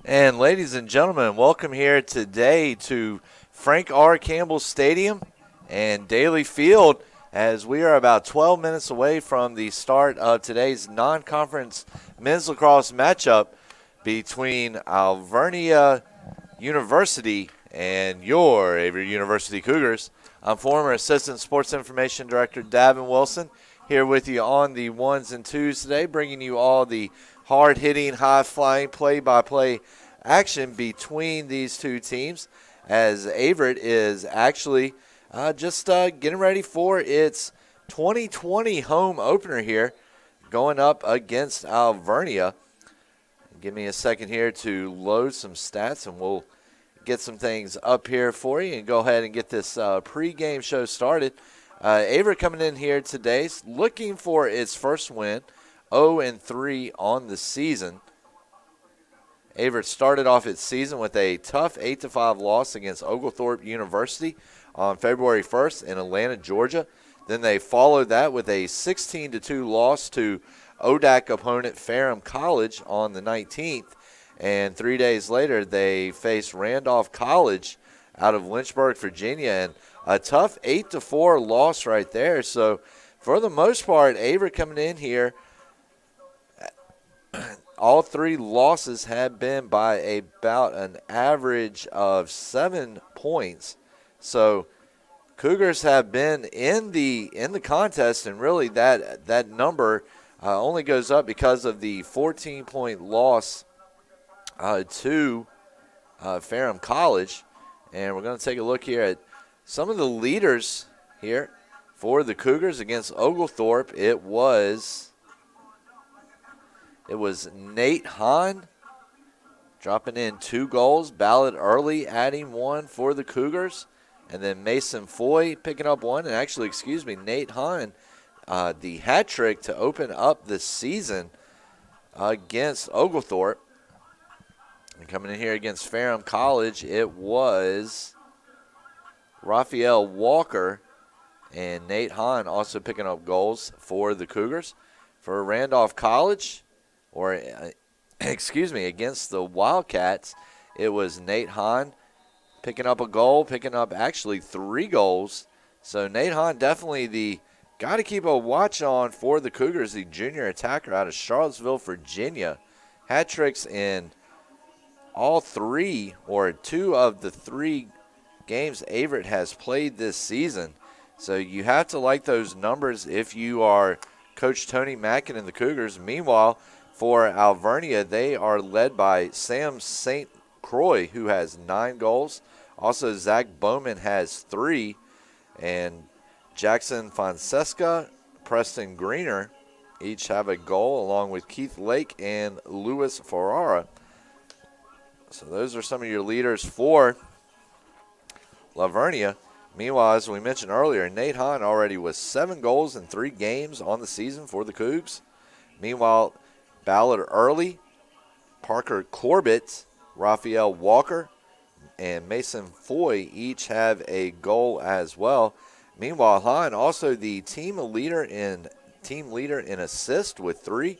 And ladies and gentlemen, welcome here today to Frank R. Campbell Stadium and Daly Field as we are about 12 minutes away from the start of today's non-conference men's lacrosse matchup between Alvernia University and your Averett University Cougars. I'm former Assistant Sports Information Director Davin Wilson here with you on the ones and twos today, bringing you all the hard-hitting, high-flying, play-by-play action between these two teams as Averett is actually just getting ready for its 2020 home opener here, going up against Alvernia. Give me a second here to load some stats, and we'll get some things up here for you and go ahead and get this pregame show started. Averett coming in here today looking for its first win, 0-3 on the season. Averett started off its season with a tough 8-5 loss against Oglethorpe University on February 1st in Atlanta, Georgia. Then they followed that with a 16-2 loss to ODAC opponent Ferrum College on the 19th. And 3 days later, they faced Randolph College out of Lynchburg, Virginia, and a tough 8-4 loss right there. So for the most part, Averett coming in here, all three losses have been by about an average of 7 points. So Cougars have been in the contest, and really that number only goes up because of the 14-point loss to Ferrum College. And we're going to take a look here at some of the leaders here for the Cougars against Oglethorpe. It was Nate Hahn dropping in 2 goals. Ballard Early adding 1 for the Cougars. And then Mason Foy picking up 1. And actually, Nate Hahn, the hat trick to open up the season against Oglethorpe. And coming in here against Ferrum College, it was Raphael Walker and Nate Hahn also picking up goals for the Cougars. For Randolph College, against the Wildcats, it was Nate Hahn picking up a goal, picking up actually 3 goals. So Nate Hahn definitely the guy to keep a watch on for the Cougars, the junior attacker out of Charlottesville, Virginia. Hat tricks in all 2 of the 3 games Averett has played this season. So you have to like those numbers if you are Coach Tony Mackin and the Cougars. Meanwhile, for Alvernia, they are led by Sam St. Croix, who has 9 goals. Also, Zach Bowman has 3. And Jackson Fonseca, Preston Greener each have a goal, along with Keith Lake and Louis Ferrara. So those are some of your leaders for Alvernia. Meanwhile, as we mentioned earlier, Nate Hahn already with 7 goals in 3 games on the season for the Cougs. Meanwhile, Ballard Early, Parker Corbett, Raphael Walker, and Mason Foy each have a goal as well. Meanwhile, Hahn also the team leader in assist with 3,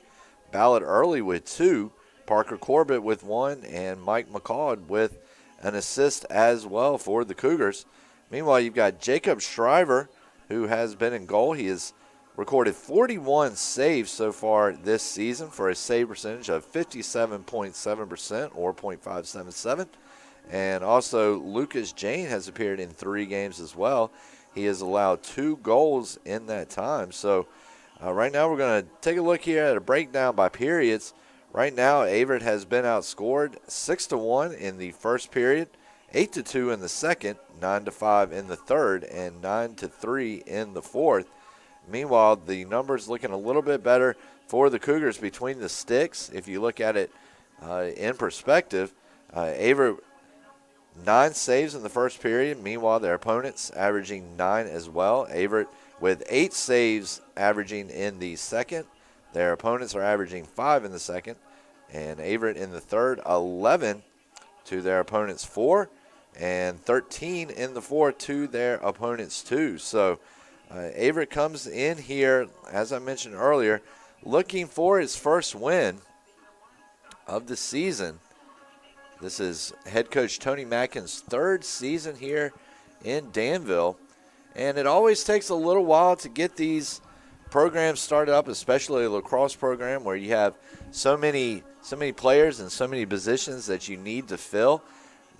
Ballard Early with 2, Parker Corbett with 1, and Mike McCall with an assist as well for the Cougars. Meanwhile, you've got Jacob Shriver, who has been in goal. He has recorded 41 saves so far this season for a save percentage of 57.7% or .577. And also, Lucas Jane has appeared in 3 games as well. He has allowed 2 goals in that time. So right now we're going to take a look here at a breakdown by periods. Right now, Averett has been outscored 6-1 in the first period, 8-2 in the second, 9-5 in the third, and 9-3 in the fourth. Meanwhile, the numbers looking a little bit better for the Cougars between the sticks. If you look at it in perspective, Averett 9 saves in the first period. Meanwhile, their opponents averaging 9 as well. Averett with 8 saves averaging in the second. Their opponents are averaging 5 in the second. And Averett in the third, 11 to their opponents' 4. And 13 in the fourth to their opponents' 2. So Averett comes in here, as I mentioned earlier, looking for his first win of the season. This is head coach Tony Mackin's third season here in Danville. And it always takes a little while to get these programs started up, especially a lacrosse program where you have so many players and so many positions that you need to fill.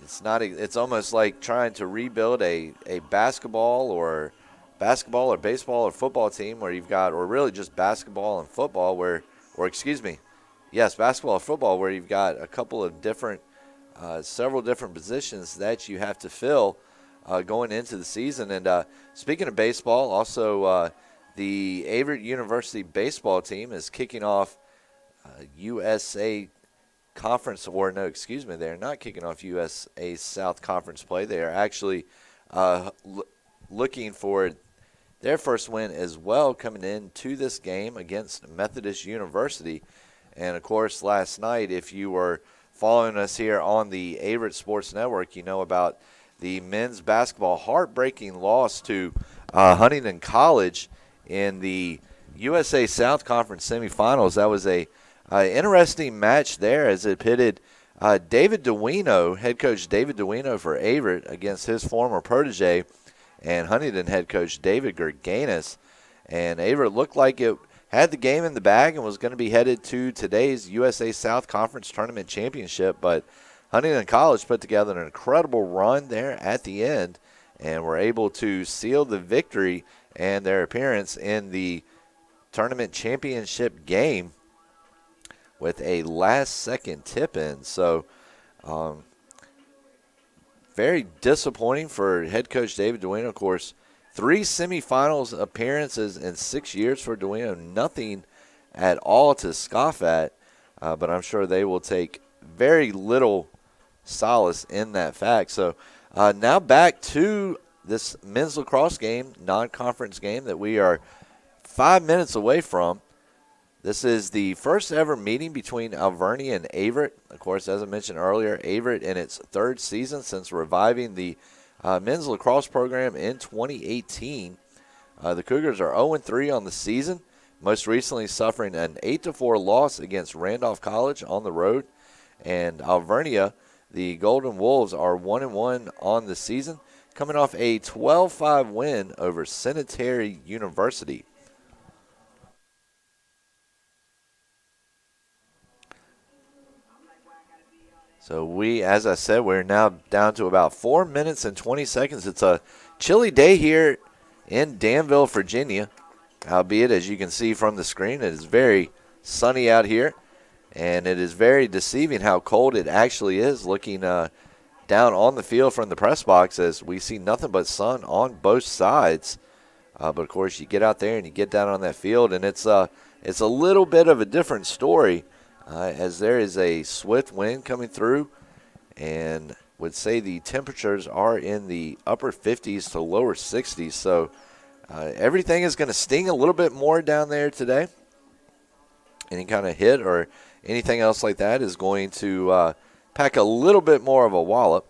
It's almost like trying to rebuild a basketball or baseball or football team where you've got, or really just basketball and football basketball or football where you've got a couple of different, several different positions that you have to fill going into the season. And speaking of baseball, also the Averett University baseball team is kicking off USA Conference, they're not kicking off USA South Conference play. They are actually looking for their first win as well coming into this game against Methodist University. And, of course, last night, if you were following us here on the Averett Sports Network, you know about the men's basketball heartbreaking loss to Huntington College in the USA South Conference semifinals. That was a interesting match there as it pitted David Duino, head coach David Duino for Averett against his former protege and Huntington head coach David Gerganis. And Averett looked like it had the game in the bag and was going to be headed to today's USA South Conference Tournament Championship, but Huntington College put together an incredible run there at the end and were able to seal the victory and their appearance in the tournament championship game with a last-second tip-in. So very disappointing for head coach David Duino. Of course, 3 semifinals appearances in 6 years for Duino. Nothing at all to scoff at, but I'm sure they will take very little solace in that fact. So now back to this men's lacrosse game, non-conference game that we are 5 minutes away from. This is the first ever meeting between Alvernia and Averett. Of course, as I mentioned earlier, Averett in its third season since reviving the men's lacrosse program in 2018. The Cougars are 0-3 on the season, most recently suffering an 8-4 loss against Randolph College on the road. And Alvernia, the Golden Wolves, are 1-1 on the season, coming off a 12-5 win over Sanitary University. So as I said, we're now down to about 4 minutes and 20 seconds. It's a chilly day here in Danville, Virginia, albeit, as you can see from the screen, it is very sunny out here, and it is very deceiving how cold it actually is looking down on the field from the press box as we see nothing but sun on both sides. But, of course, you get out there and you get down on that field, and it's a little bit of a different story. As there is a swift wind coming through, and would say the temperatures are in the upper 50s to lower 60s. So everything is going to sting a little bit more down there today. Any kind of hit or anything else like that is going to pack a little bit more of a wallop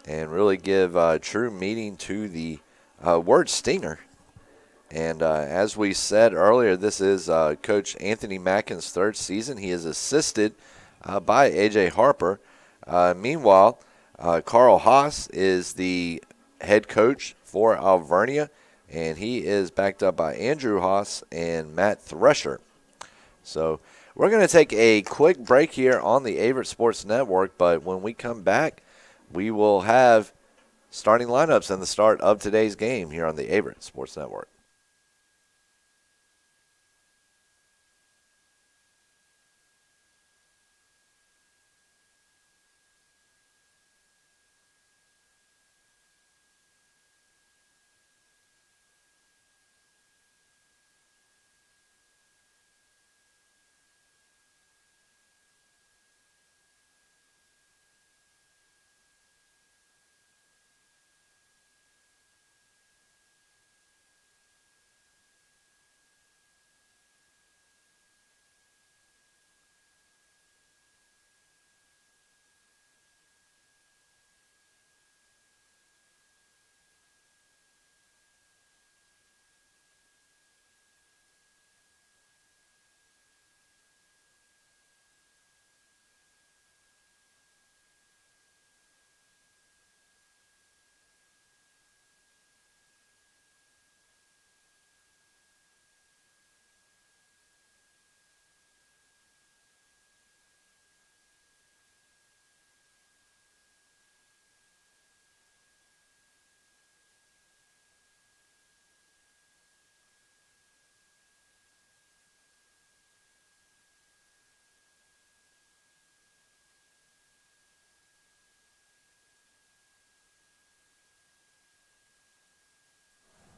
and really give true meaning to the word stinger. And as we said earlier, this is Coach Anthony Mackin's third season. He is assisted by A.J. Harper. Meanwhile, Carl Haas is the head coach for Alvernia, and he is backed up by Andrew Haas and Matt Thresher. So we're going to take a quick break here on the Averett Sports Network, but when we come back, we will have starting lineups and the start of today's game here on the Averett Sports Network.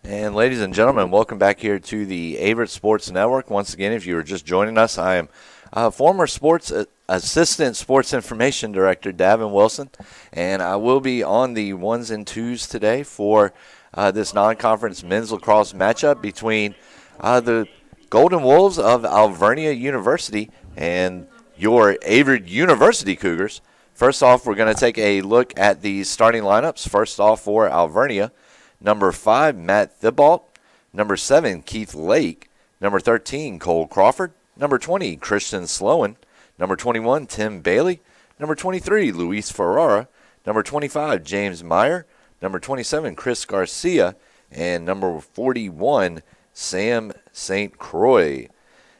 And ladies and gentlemen, welcome back here to the Averett Sports Network. Once again, if you were just joining us, I am former Assistant Sports Information Director Davin Wilson, and I will be on the ones and twos today for this non-conference men's lacrosse matchup between the Golden Wolves of Alvernia University and your Averett University Cougars. First off, we're going to take a look at the starting lineups. First off for Alvernia, number 5, Matt Thibault. Number 7, Keith Lake. Number 13, Cole Crawford. Number 20, Christian Sloan. Number 21, Tim Bailey. Number 23, Luis Ferrara. Number 25, James Meyer. Number 27, Chris Garcia. And number 41, Sam St. Croix.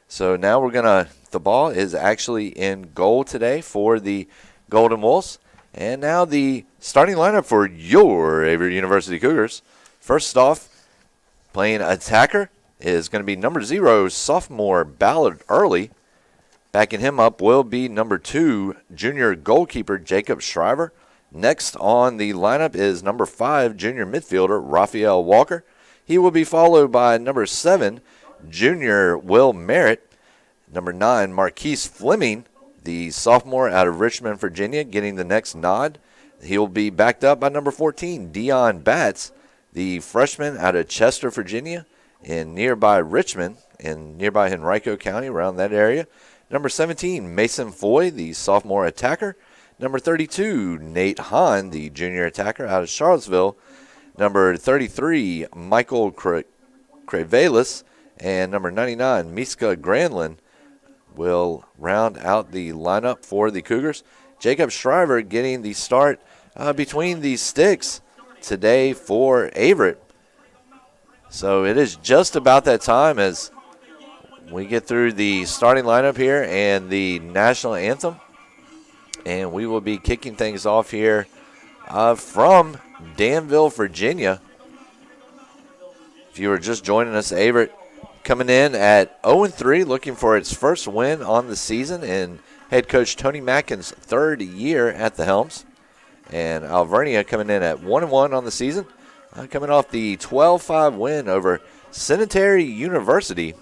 So now Thibault is actually in goal today for the Golden Wolves. And now the starting lineup for your Averett University Cougars. First off, playing attacker is going to be number 0, sophomore Ballard Early. Backing him up will be number 2, junior goalkeeper Jacob Shriver. Next on the lineup is number 5, junior midfielder Raphael Walker. He will be followed by number 7, junior Will Merritt. Number 9, Marquise Fleming, the sophomore out of Richmond, Virginia, getting the next nod. He'll be backed up by number 14, Dion Batts, the freshman out of Chester, Virginia, in nearby Richmond, in nearby Henrico County, around that area. Number 17, Mason Foy, the sophomore attacker. Number 32, Nate Hahn, the junior attacker out of Charlottesville. Number 33, Michael Crevalis. And number 99, Miska Granlund, will round out the lineup for the Cougars. Jacob Shriver getting the start between the sticks today for Averett. So it is just about that time as we get through the starting lineup here and the national anthem. And we will be kicking things off here from Danville, Virginia. If you were just joining us, Averett coming in at 0-3, looking for its first win on the season in head coach Tony Mackin's third year at the helms. And Alvernia coming in at 1-1 on the season, coming off the 12-5 win over Sanitary University.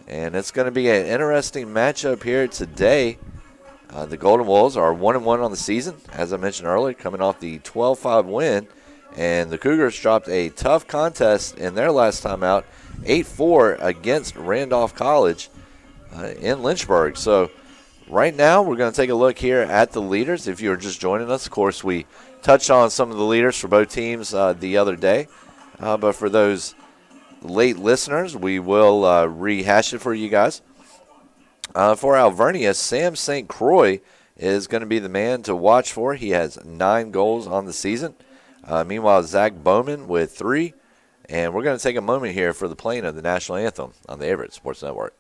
And it's going to be an interesting matchup here today. The Golden Wolves are 1-1 on the season, as I mentioned earlier, coming off the 12-5 win. And the Cougars dropped a tough contest in their last time out, 8-4 against Randolph College in Lynchburg. So right now we're going to take a look here at the leaders. If you're just joining us, of course, we touched on some of the leaders for both teams the other day. But for those late listeners, we will rehash it for you guys. For Alvernia, Sam St. Croix is going to be the man to watch for. He has 9 goals on the season. Meanwhile, Zach Bowman with 3. And we're going to take a moment here for the playing of the national anthem on the Averett Sports Network.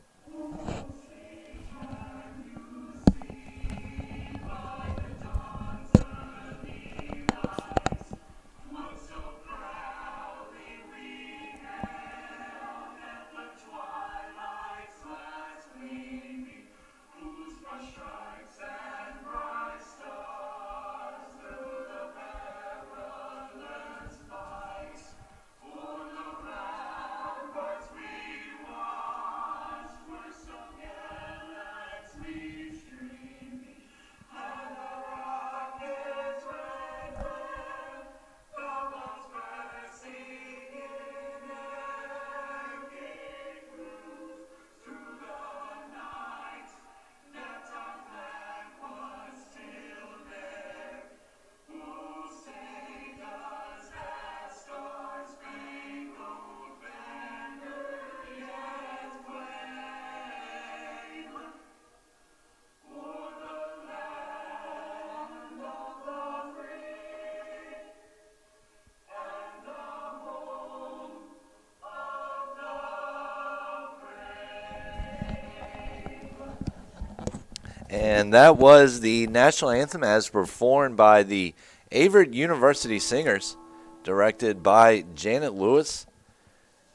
And that was the national anthem as performed by the Averett University Singers, directed by Janet Lewis.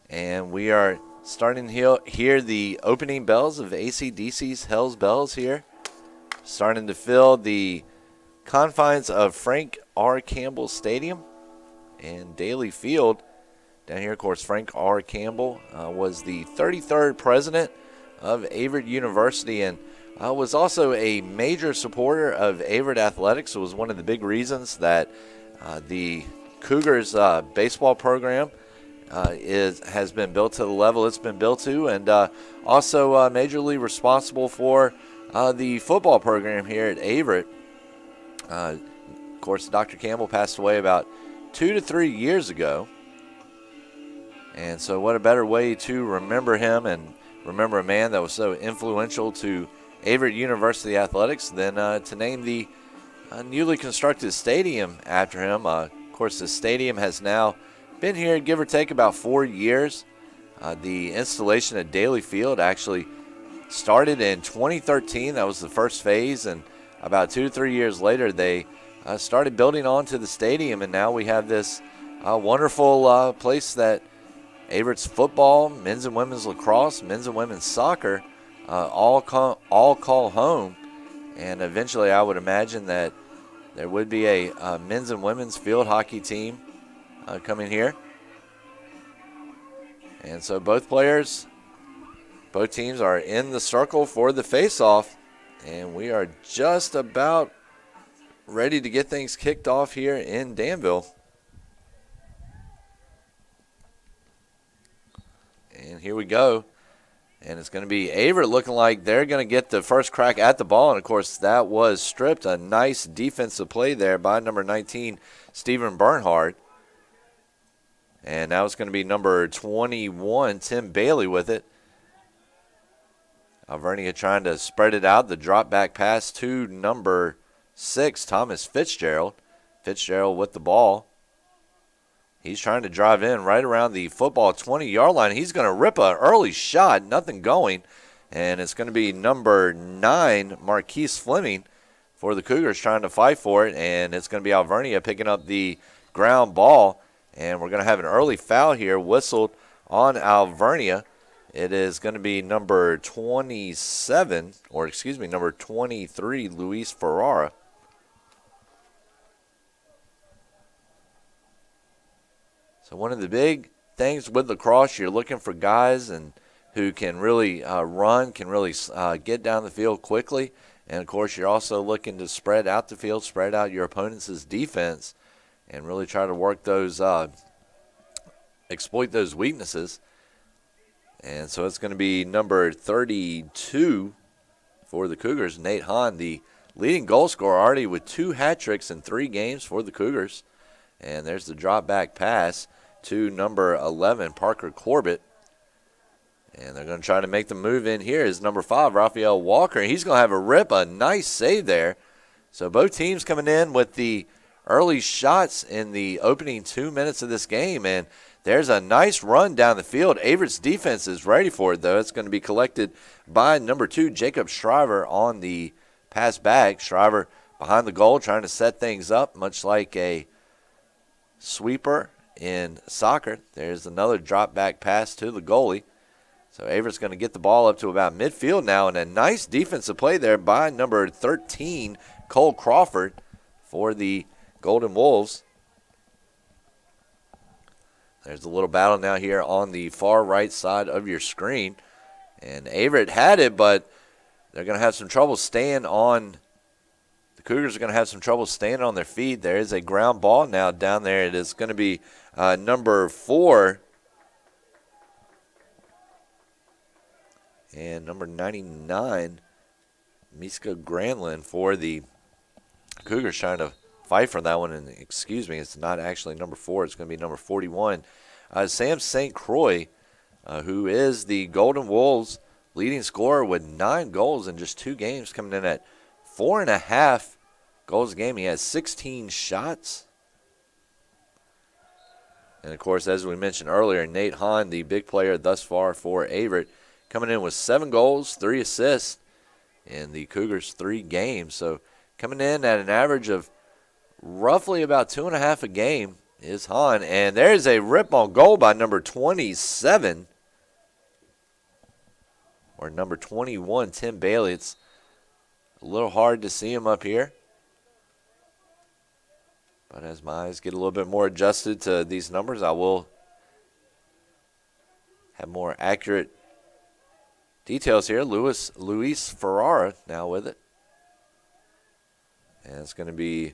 And we are starting to hear the opening bells of AC/DC's Hell's Bells here, starting to fill the confines of Frank R. Campbell Stadium and Daly Field. Down here, of course, Frank R. Campbell was the 33rd president of Averett University and was also a major supporter of Averett athletics. It was one of the big reasons that the Cougars baseball program has been built to the level it's been built to, and also majorly responsible for the football program here at Averett. Of course, Dr. Campbell passed away about 2 to 3 years ago. And so what a better way to remember him and remember a man that was so influential to Averett University athletics than to name the newly constructed stadium after him. Of course, the stadium has now been here, give or take, about 4 years. The installation at Daly Field actually started in 2013. That was the first phase, and about 2 to 3 years later, they started building onto the stadium, and now we have this wonderful place that Averett's football, men's and women's lacrosse, men's and women's soccer all call home. And eventually I would imagine that there would be a men's and women's field hockey team coming here. And so both teams are in the circle for the face-off. And we are just about ready to get things kicked off here in Danville. And here we go. And it's going to be Averett looking like they're going to get the first crack at the ball. And, of course, that was stripped. A nice defensive play there by number 19, Stephen Bernhard. And now it's going to be number 21, Tim Bailey, with it. Alvernia trying to spread it out. The drop back pass to number 6, Thomas Fitzgerald. Fitzgerald with the ball. He's trying to drive in right around the football 20-yard line. He's going to rip an early shot, nothing going. And it's going to be number 9, Marquise Fleming, for the Cougars trying to fight for it. And it's going to be Alvernia picking up the ground ball. And we're going to have an early foul here whistled on Alvernia. It is going to be number 23, Luis Ferrara. So one of the big things with lacrosse, you're looking for guys who can really run, can really get down the field quickly. And, of course, you're also looking to spread out the field, spread out your opponent's defense, and really try to work those, exploit those weaknesses. And so it's going to be number 32 for the Cougars, Nate Hahn, the leading goal scorer already with 2 hat tricks in 3 games for the Cougars. And there's the drop back pass to number 11, Parker Corbett. And they're going to try to make the move in here is number 5, Raphael Walker. He's going to have a nice save there. So both teams coming in with the early shots in the opening 2 minutes of this game. And there's a nice run down the field. Averett's defense is ready for it, though. It's going to be collected by number 2, Jacob Shriver, on the pass back. Shriver behind the goal trying to set things up, much like a sweeper in soccer. There's another drop back pass to the goalie. So Averett's going to get the ball up to about midfield now, and a nice defensive play there by number 13, Cole Crawford, for the Golden Wolves. There's a little battle now here on the far right side of your screen. And Averett had it, but they're going to have some trouble staying on. The Cougars are going to have some trouble staying on their feet. There is a ground ball now down there. It is going to be number 4 and number 99, Miska Granlund, for the Cougars, trying to fight for that one. And excuse me, it's not actually number 4. It's going to be number 41. Sam St. Croix, who is the Golden Wolves' leading scorer with 9 goals in just 2 games, coming in at 4.5 goals a game. He has 16 shots. And, of course, as we mentioned earlier, Nate Hahn, the big player thus far for Averett, coming in with 7 goals, 3 assists in the Cougars' 3 games. So coming in at an average of roughly about 2.5 a game is Hahn. And there's a rip-on goal by number 27, or number 21, Tim Bailey. It's a little hard to see him up here. But as my eyes get a little bit more adjusted to these numbers, I will more accurate details here. Luis Ferrara now with it. And it's going to be...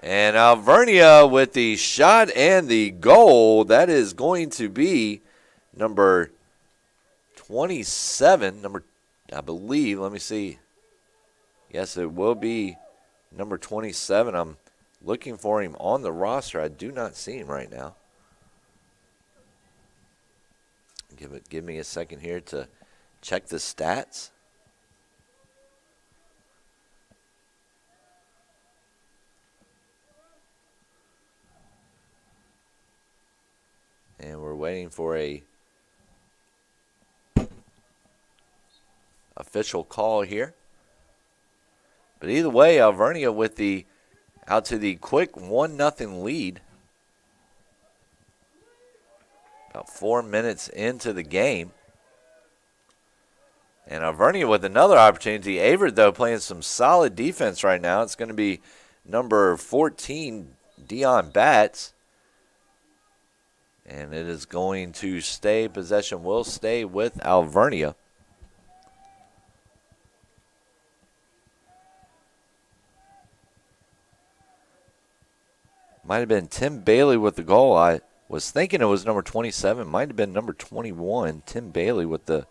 And Alvernia with the shot and the goal. That is going to be number 27. I believe, let me see. Yes, it will be number 27. I'm looking for him on the roster. I do not see him right now. Give me a second here to check the stats. And we're waiting for a official call here. But either way, Alvernia with the out to the quick 1-0 lead. About 4 minutes into the game. And Alvernia with another opportunity. Averett, though, playing some solid defense right now. It's going to be number 14, Dion Batts. And it is going to stay. Possession will stay with Alvernia. Might have been Tim Bailey with the goal. I was thinking it was number 27. Might have been number 21, Tim Bailey with the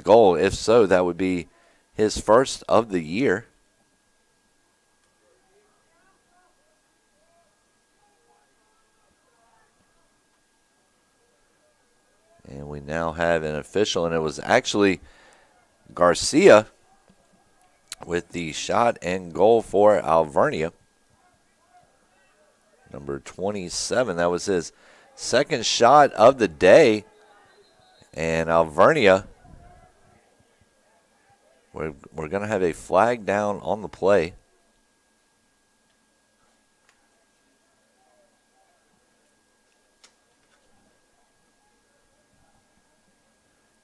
goal. If so, that would be his first of the year. And we now have an official, and it was actually Garcia with the shot and goal for Alvernia. Number 27, that was his second shot of the day. And Alvernia, we're going to have a flag down on the play.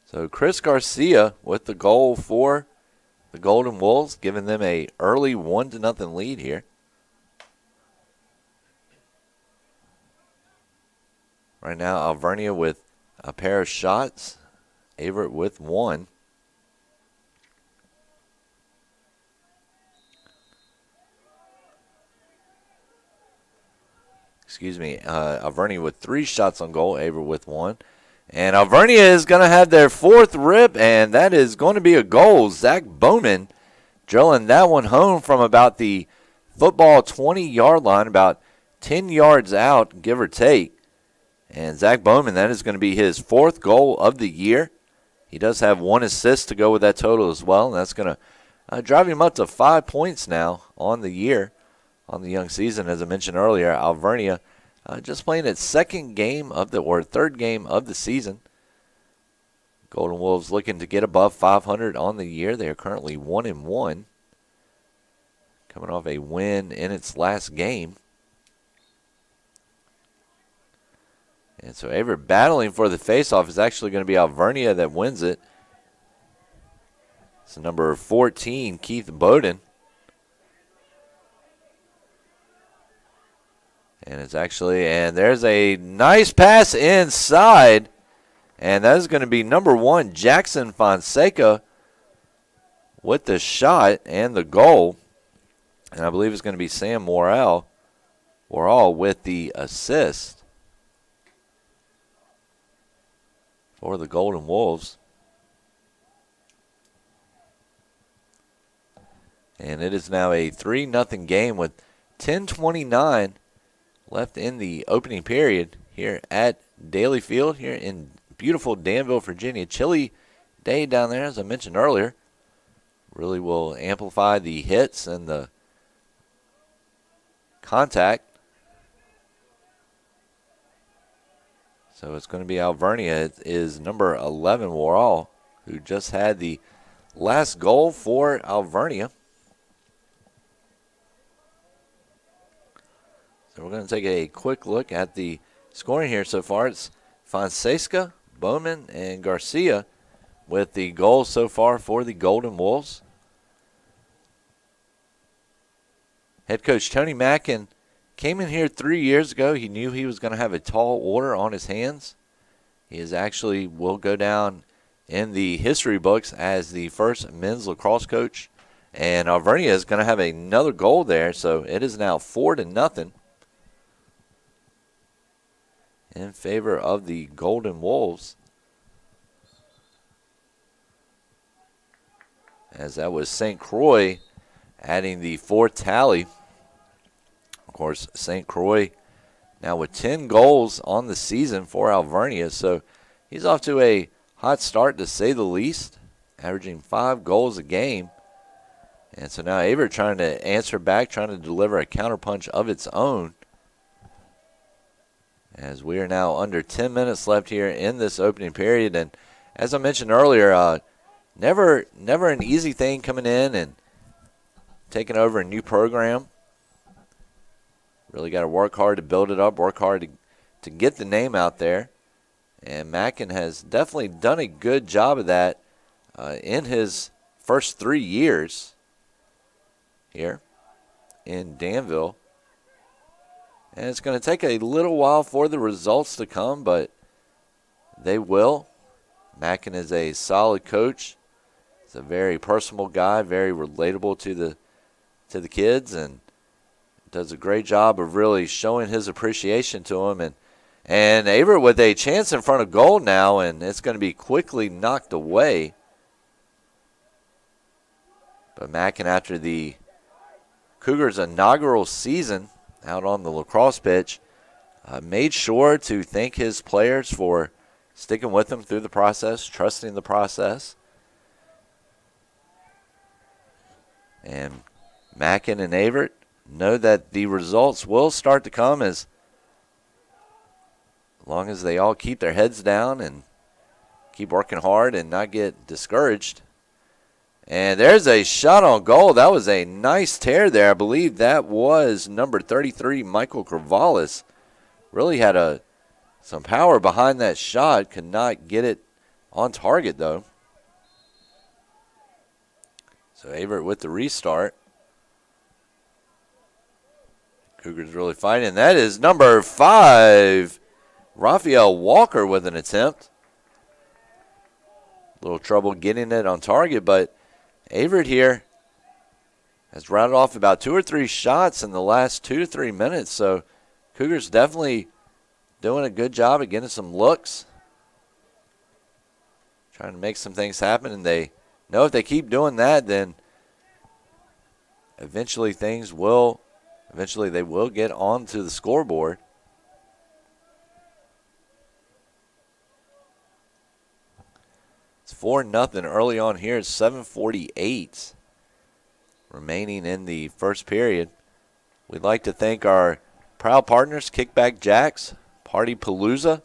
So Chris Garcia with the goal for the Golden Wolves, giving them a early 1-0 lead here. Right now, Alvernia with a pair of shots. Averett with one. Alvernia with 3 shots on goal. Averett with one. And Alvernia is going to have their 4th rip, and that is going to be a goal. Zach Bowman drilling that one home from about the football 20-yard line, about 10 yards out, give or take. And Zach Bowman, that is going to be his 4th goal of the year. He does have 1 assist to go with that total as well, and that's going to drive him up to 5 points now on the year, on the young season. As I mentioned earlier, Alvernia just playing its 3rd game of the season. Golden Wolves looking to get above 500 on the year. They are currently 1-1, coming off a win in its last game. And so Averett battling for the faceoff is actually going to be Alvernia that wins it. It's number 14, Keith Bowden. And there's a nice pass inside. And that is going to be number 1, Jackson Fonseca with the shot and the goal. And I believe it's going to be Sam Morrell with the assist for the Golden Wolves. And it is now a 3-0 game with 10:29 left in the opening period here at Daly Field here in beautiful Danville, Virginia. Chilly day down there, as I mentioned earlier. Really will amplify the hits and the contact. So it's going to be Alvernia. It is number 11, Warall, who just had the last goal for Alvernia. So we're going to take a quick look at the scoring here so far. It's Fonseca, Bowman, and Garcia with the goals so far for the Golden Wolves. Head coach Tony Mackin came in here 3 years ago. He knew he was going to have a tall order on his hands. He is actually will go down in the history books as the first men's lacrosse coach. And Alvernia is going to have another goal there, so it is now 4-0 in favor of the Golden Wolves. As that was St. Croix adding the fourth tally. Of course, St. Croix now with 10 goals on the season for Alvernia, so he's off to a hot start to say the least, averaging 5 goals a game. And so now Averett trying to answer back, trying to deliver a counterpunch of its own. As we are now under 10 minutes left here in this opening period. And as I mentioned earlier, never an easy thing coming in and taking over a new program. Really got to work hard to build it up, work hard to get the name out there. And Mackin has definitely done a good job of that in his first 3 years here in Danville. And it's going to take a little while for the results to come, but they will. Mackin is a solid coach. He's a very personable guy, very relatable to the kids, and does a great job of really showing his appreciation to them. And Averett with a chance in front of goal now, and it's going to be quickly knocked away. But Mackin, after the Cougars' inaugural season out on the lacrosse pitch, made sure to thank his players for sticking with him through the process, trusting the process. And Mackin and Averett know that the results will start to come as long as they all keep their heads down and keep working hard and not get discouraged. And there's a shot on goal. That was a nice tear there. I believe that was number 33, Michael Corvallis. Really had some power behind that shot. Could not get it on target, though. So Averett with the restart. Cougars really fighting. That is number 5, Raphael Walker with an attempt. A little trouble getting it on target, but Averett here has rounded off about 2 or 3 shots in the last 2 to 3 minutes. So Cougars definitely doing a good job of getting some looks, trying to make some things happen. And they know if they keep doing that, then eventually they will get onto the scoreboard. It's 4-0 early on here. It's 7:48 remaining in the first period. We'd like to thank our proud partners, Kickback Jacks, Party Palooza,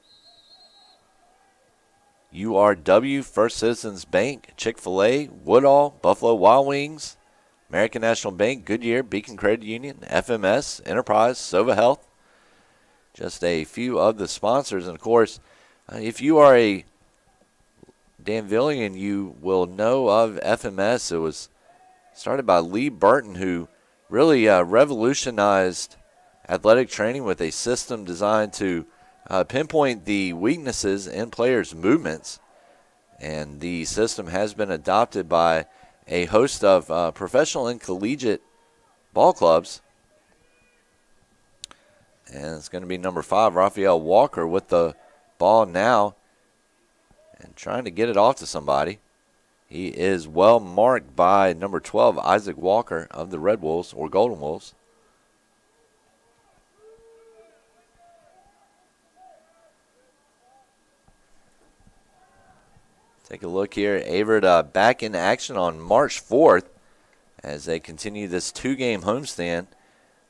URW, First Citizens Bank, Chick-fil-A, Woodall, Buffalo Wild Wings, American National Bank, Goodyear, Beacon Credit Union, FMS, Enterprise, Sova Health. Just a few of the sponsors. And, of course, if you are a Danvillian, you will know of FMS. It was started by Lee Burton, who really revolutionized athletic training with a system designed to pinpoint the weaknesses in players' movements. And the system has been adopted by a host of professional and collegiate ball clubs. And it's going to be number 5, Raphael Walker, with the ball now and trying to get it off to somebody. He is well marked by number 12, Isaac Walker of the Red Wolves, or Golden Wolves. Take a look here. Averett back in action on March 4th as they continue this 2-game homestand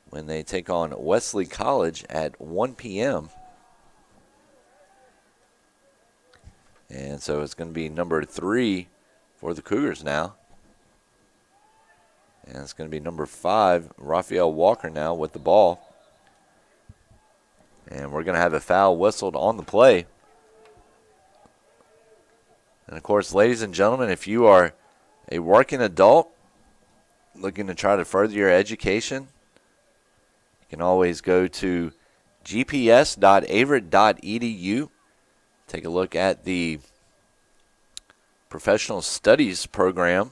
when they take on Wesley College at 1 p.m. And so it's going to be number 3 for the Cougars now. And it's going to be number 5, Raphael Walker now with the ball. And we're going to have a foul whistled on the play. And, of course, ladies and gentlemen, if you are a working adult looking to try to further your education, you can always go to gps.averett.edu. Take a look at the Professional Studies program.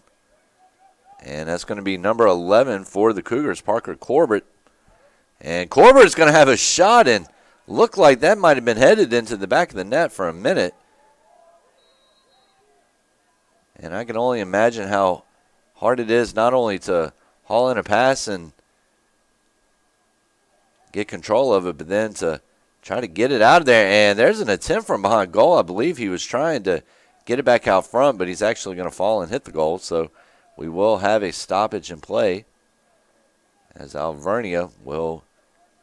And that's going to be number 11 for the Cougars, Parker Corbett. And Corbert's going to have a shot, and looked like that might have been headed into the back of the net for a minute. And I can only imagine how hard it is not only to haul in a pass and get control of it, but then to try to get it out of there. And there's an attempt from behind goal. I believe he was trying to get it back out front, but he's actually going to fall and hit the goal. So we will have a stoppage in play as Alvernia will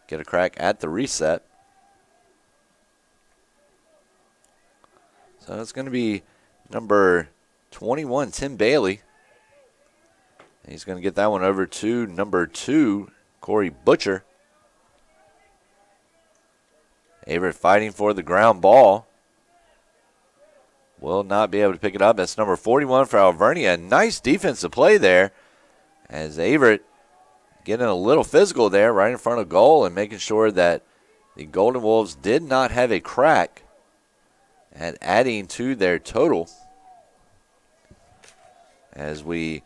get a crack at the reset. So it's going to be number 21, Tim Bailey. And he's going to get that one over to number 2, Corey Butcher. Averett fighting for the ground ball. Will not be able to pick it up. That's number 41 for Alvernia. Nice defensive play there as Averett getting a little physical there right in front of goal and making sure that the Golden Wolves did not have a crack and adding to their total as we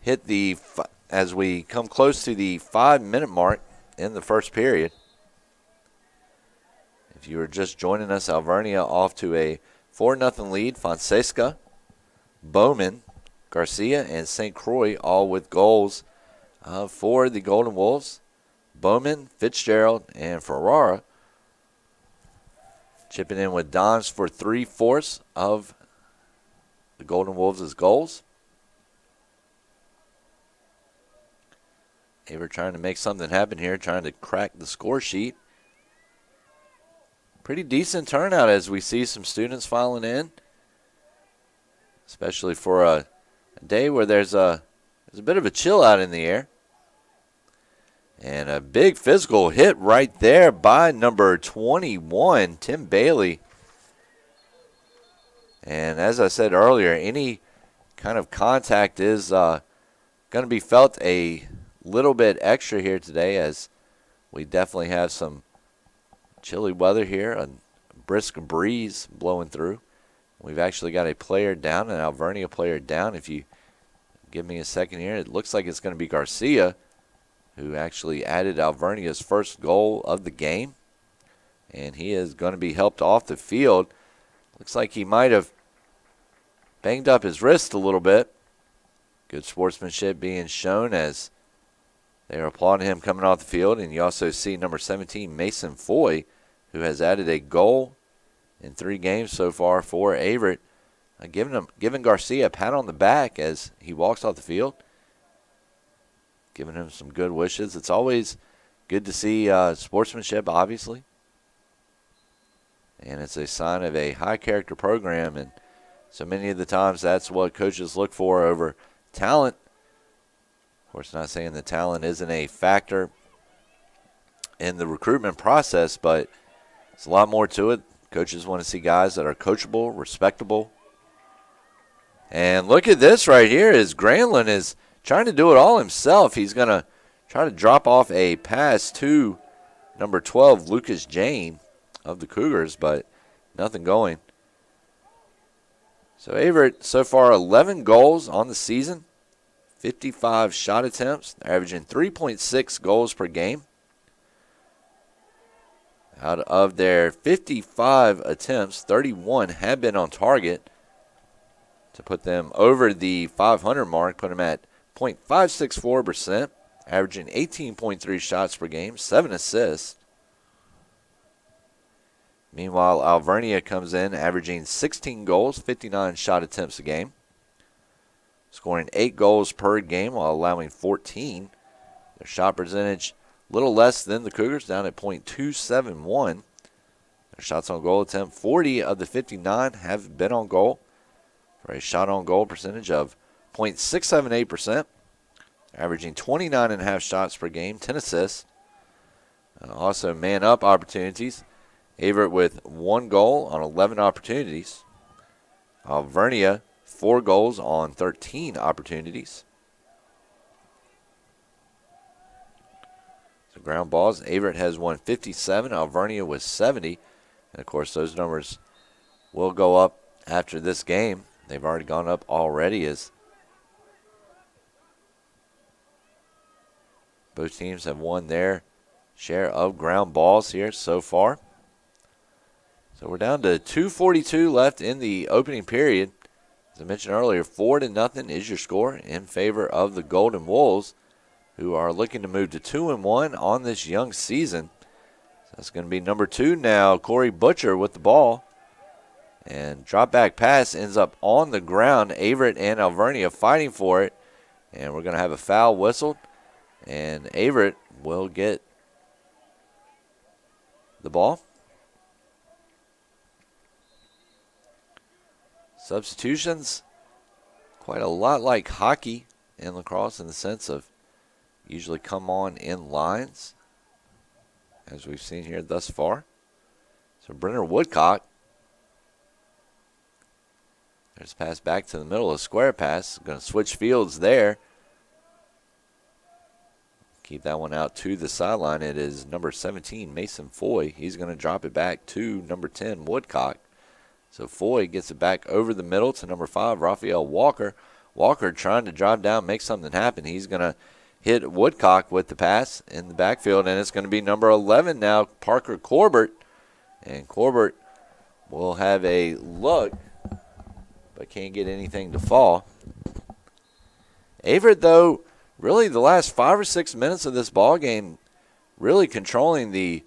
come close to the 5-minute mark in the first period. If you were just joining us, Alvernia off to a 4-0 lead. Fonseca, Bowman, Garcia, and St. Croix all with goals for the Golden Wolves. Bowman, Fitzgerald, and Ferrara chipping in with Dons for 3/4 of the Golden Wolves' goals. They were trying to make something happen here, trying to crack the score sheet. Pretty decent turnout as we see some students filing in, especially for a day where there's a bit of a chill out in the air. And a big physical hit right there by number 21, Tim Bailey. And as I said earlier, any kind of contact is going to be felt a little bit extra here today, as we definitely have some chilly weather here, a brisk breeze blowing through. We've actually got a player down, an Alvernia player down. If you give me a second here, it looks like it's going to be Garcia, who actually added Alvernia's first goal of the game. And he is going to be helped off the field. Looks like he might have banged up his wrist a little bit. Good sportsmanship being shown as they are applauding him coming off the field. And you also see number 17, Mason Foy, who has added a goal in 3 games so far for Averett, giving Garcia a pat on the back as he walks off the field, giving him some good wishes. It's always good to see sportsmanship, obviously. And it's a sign of a high-character program. And so many of the times that's what coaches look for over talent. Of course, not saying that talent isn't a factor in the recruitment process, but it's a lot more to it. Coaches want to see guys that are coachable, respectable. And look at this right here, as Granlund is trying to do it all himself. He's going to try to drop off a pass to number 12, Lucas Jane of the Cougars, but nothing going. So Averett so far 11 goals on the season, 55 shot attempts, averaging 3.6 goals per game. Out of their 55 attempts, 31 have been on target to put them over the 500 mark, put them at .564%, averaging 18.3 shots per game, 7 assists. Meanwhile, Alvernia comes in averaging 16 goals, 59 shot attempts a game, scoring 8 goals per game while allowing 14. Their shot percentage a little less than the Cougars, down at .271. Their shots on goal attempt, 40 of the 59 have been on goal, for a shot on goal percentage of .678%, averaging 29.5 shots per game, 10 assists. Also man up opportunities. Averett with 1 goal on 11 opportunities. Alvernia, 4 goals on 13 opportunities. So ground balls. Averett has won 57. Alvernia with 70. And, of course, those numbers will go up after this game. They've already gone up already as both teams have won their share of ground balls here so far. So we're down to 2:42 left in the opening period. As I mentioned earlier, 4-0 is your score in favor of the Golden Wolves, who are looking to move to 2-1 on this young season. So that's going to be number 2 now, Corey Butcher with the ball. And drop back pass ends up on the ground. Averett and Alvernia fighting for it. And we're going to have a foul whistled. And Averett will get the ball. Substitutions, quite a lot like hockey and lacrosse in the sense of usually come on in lines, as we've seen here thus far. So Brenner Woodcock, there's a pass back to the middle, a square pass. Going to switch fields there. Keep that one out to the sideline. It is number 17, Mason Foy. He's going to drop it back to number 10, Woodcock. So Foy gets it back over the middle to number 5, Raphael Walker. Walker trying to drive down, make something happen. He's going to hit Woodcock with the pass in the backfield, and it's going to be number 11 now, Parker Corbett. And Corbett will have a look, but can't get anything to fall. Averett, though, really the last 5 or 6 minutes of this ball game, really controlling the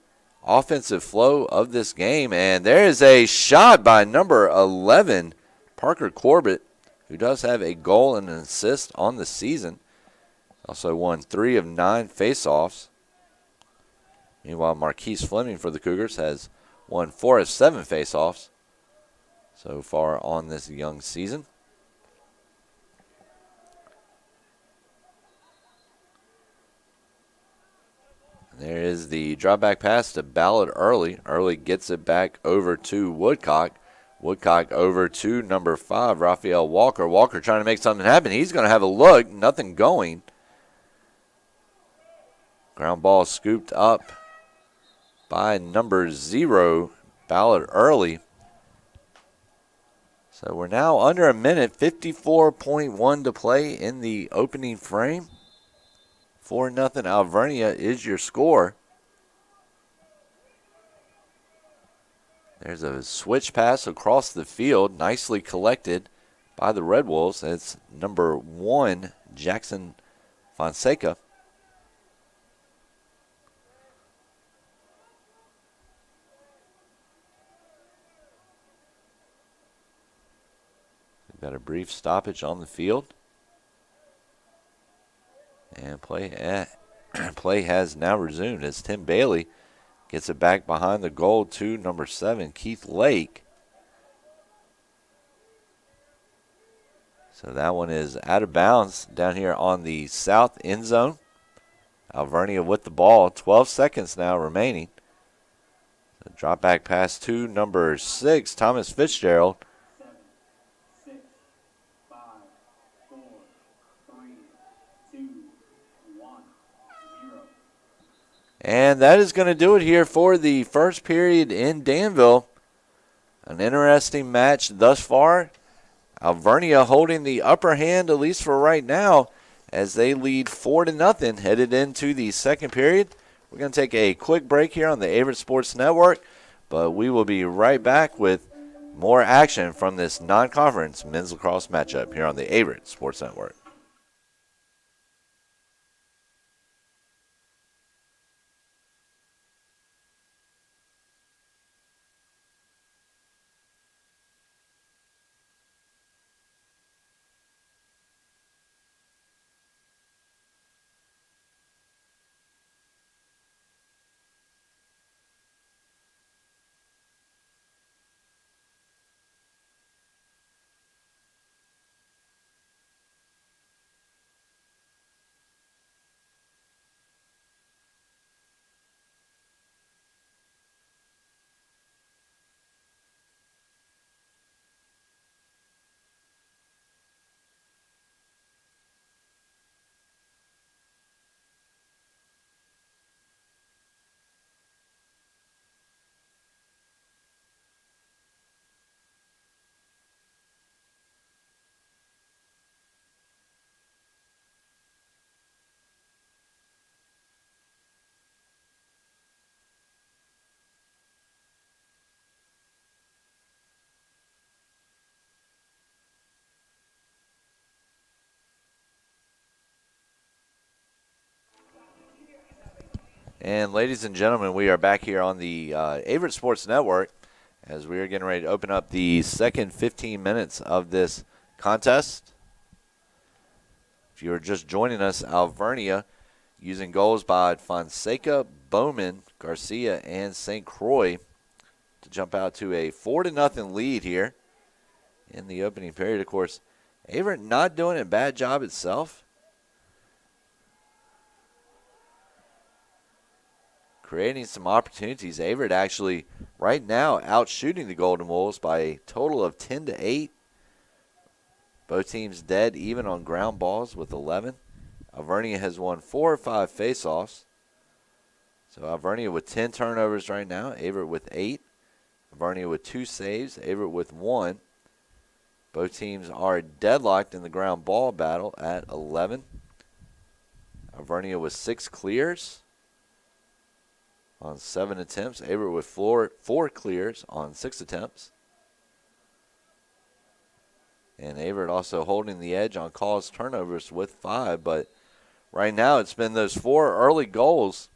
offensive flow of this game. And there is a shot by number 11, Parker Corbett, who does have a goal and an assist on the season. Also won 3 of 9 faceoffs. Meanwhile, Marquise Fleming for the Cougars has won 4 of 7 faceoffs so far on this young season. There is the drop back pass to Ballard Early. Early gets it back over to Woodcock. Woodcock over to number 5, Raphael Walker. Walker trying to make something happen. He's going to have a look. Nothing going. Ground ball scooped up by number 0, Ballard Early. So we're now under a minute, 54.1 to play in the opening frame. 4-0 Alvernia is your score. There's a switch pass across the field, nicely collected by the Red Wolves. It's number 1, Jackson Fonseca. We've got a brief stoppage on the field. And play has now resumed as Tim Bailey gets it back behind the goal to number 7, Keith Lake. So that one is out of bounds down here on the south end zone. Alvernia with the ball, 12 seconds now remaining. So drop back pass to number 6, Thomas Fitzgerald. And that is going to do it here for the first period in Danville. An interesting match thus far. Alvernia holding the upper hand, at least for right now, as they lead 4-0 headed into the second period. We're going to take a quick break here on the Averett Sports Network, but we will be right back with more action from this non-conference men's lacrosse matchup here on the Averett Sports Network. And ladies and gentlemen, we are back here on the Averett Sports Network as we are getting ready to open up the second 15 minutes of this contest. If you are just joining us, Alvernia using goals by Fonseca, Bowman, Garcia, and St. Croix to jump out to a 4-0 lead here in the opening period. Of course, Averett not doing a bad job itself. Creating some opportunities. Averett actually right now out shooting the Golden Wolves by a total of 10-8. Both teams dead even on ground balls with 11. Alvernia has won 4 or 5 faceoffs. So Alvernia with 10 turnovers right now. Averett with 8. Alvernia with 2 saves. Averett with 1. Both teams are deadlocked in the ground ball battle at 11. Alvernia with 6 clears on 7 attempts. Averett with 4 clears on 6 attempts. And Averett also holding the edge on calls turnovers with 5. But right now it's been those 4 early goals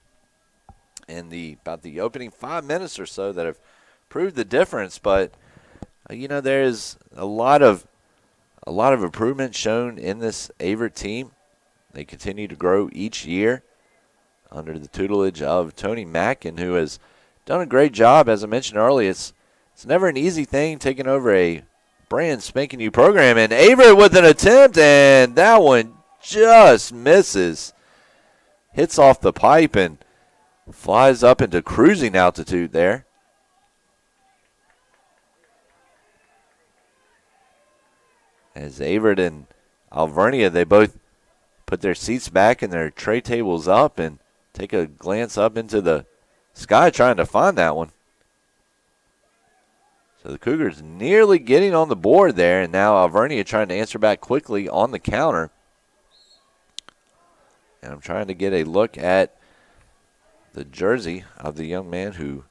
in about the opening 5 minutes or so that have proved the difference. But, there's a lot of improvement shown in this Averett team. They continue to grow each year under the tutelage of Tony Mackin, who has done a great job. As I mentioned earlier, it's never an easy thing taking over a brand spanking new program. And Averett with an attempt, and that one just misses. Hits off the pipe and flies up into cruising altitude there. As Averett and Alvernia, they both put their seats back and their tray tables up and take a glance up into the sky trying to find that one. So the Cougars nearly getting on the board there, and now Alvernia trying to answer back quickly on the counter. And I'm trying to get a look at the jersey of the young man who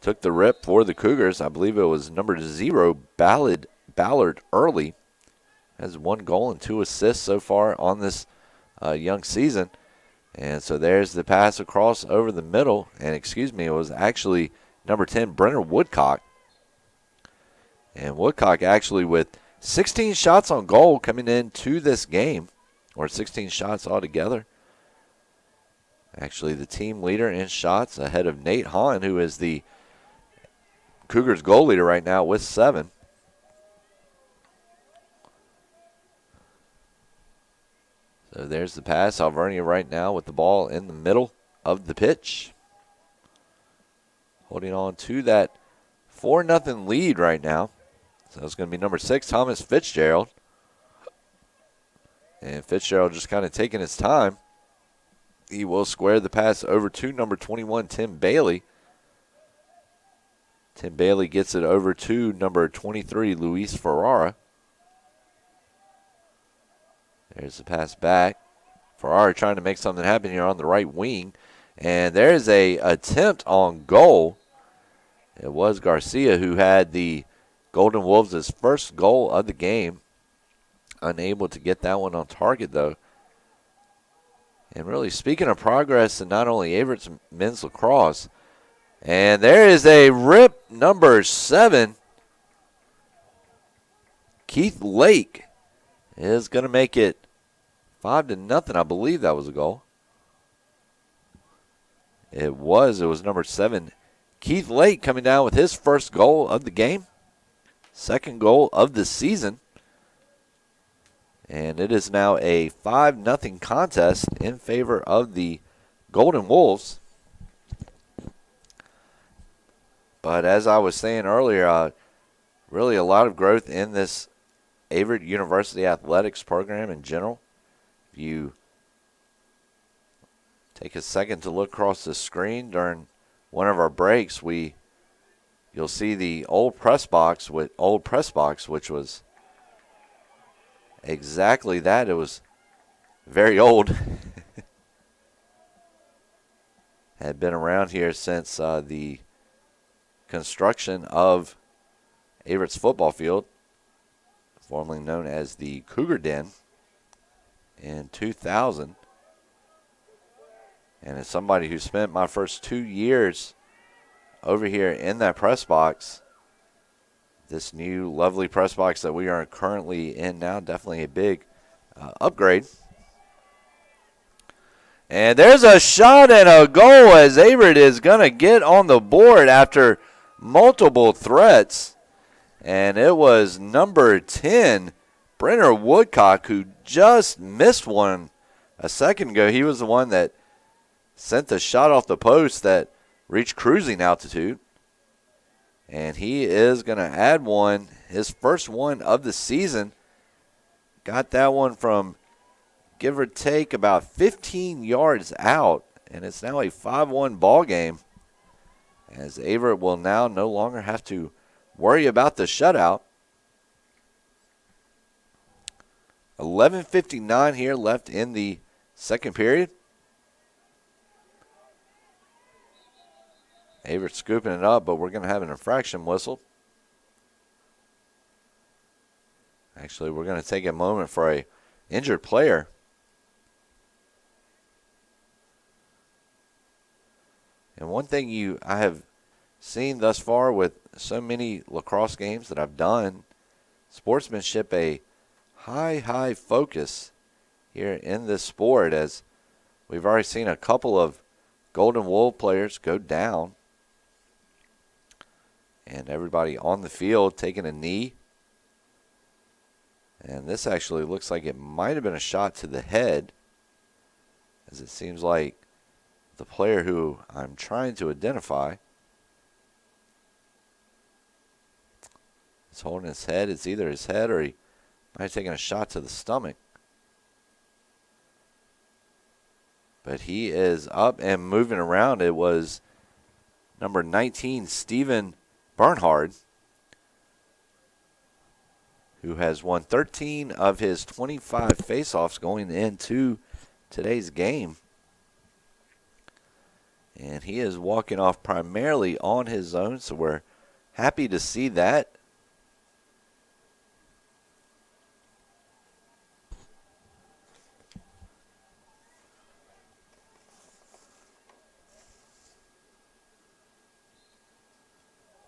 took the rip for the Cougars. I believe it was number 0, Ballard Early. Has 1 goal and 2 assists so far on this young season. And so there's the pass across over the middle. And it was actually number 10, Brenner Woodcock. And Woodcock actually with 16 shots on goal coming into this game, or 16 shots altogether. Actually the team leader in shots ahead of Nate Hahn, who is the Cougars goal leader right now with 7. So there's the pass. Alvernia right now with the ball in the middle of the pitch. Holding on to that 4-0 lead right now. So it's going to be number 6, Thomas Fitzgerald. And Fitzgerald just kind of taking his time. He will square the pass over to number 21, Tim Bailey. Tim Bailey gets it over to number 23, Luis Ferrara. There's the pass back. Ferrara trying to make something happen here on the right wing. And there's a attempt on goal. It was Garcia who had the Golden Wolves' first goal of the game. Unable to get that one on target, though. And really, speaking of progress in not only Averett's men's lacrosse, and there is a rip, number 7. Keith Lake is going to make it 5-0. I believe that was a goal. It was number 7. Keith Lake coming down with his first goal of the game. Second goal of the season. And it is now a 5-0 contest in favor of the Golden Wolves. But as I was saying earlier, really a lot of growth in this Averett University athletics program in general. If you take a second to look across the screen during one of our breaks, you'll see the old press box, which was exactly that. It was very old. Had been around here since the construction of Averett's football field, formerly known as the Cougar Den, in 2000. And as somebody who spent my first 2 years over here in that press box, this new lovely press box that we are currently in now, definitely a big upgrade. And there's a shot and a goal as Averett is going to get on the board after multiple threats. And it was number 10, Brenner Woodcock, who just missed one a second ago. He was the one that sent the shot off the post that reached cruising altitude. And he is going to add one, his first one of the season. Got that one from give or take about 15 yards out. And it's now a 5-1 ball game, as Averett will now no longer have to worry about the shutout. 11:59 here left in the second period. Averett scooping it up, but we're going to have an infraction whistle. Actually, we're going to take a moment for a injured player. And one thing I have seen thus far with so many lacrosse games that I've done, sportsmanship, a high focus here in this sport, as we've already seen a couple of Golden Wool players go down. And everybody on the field taking a knee. And this actually looks like it might have been a shot to the head, as it seems like the player who I'm trying to identify is holding his head. It's either his head or he might have taken a shot to the stomach. But he is up and moving around. It was number 19, Stephen Bernhard, who has won 13 of his 25 faceoffs going into today's game. And he is walking off primarily on his own, so we're happy to see that.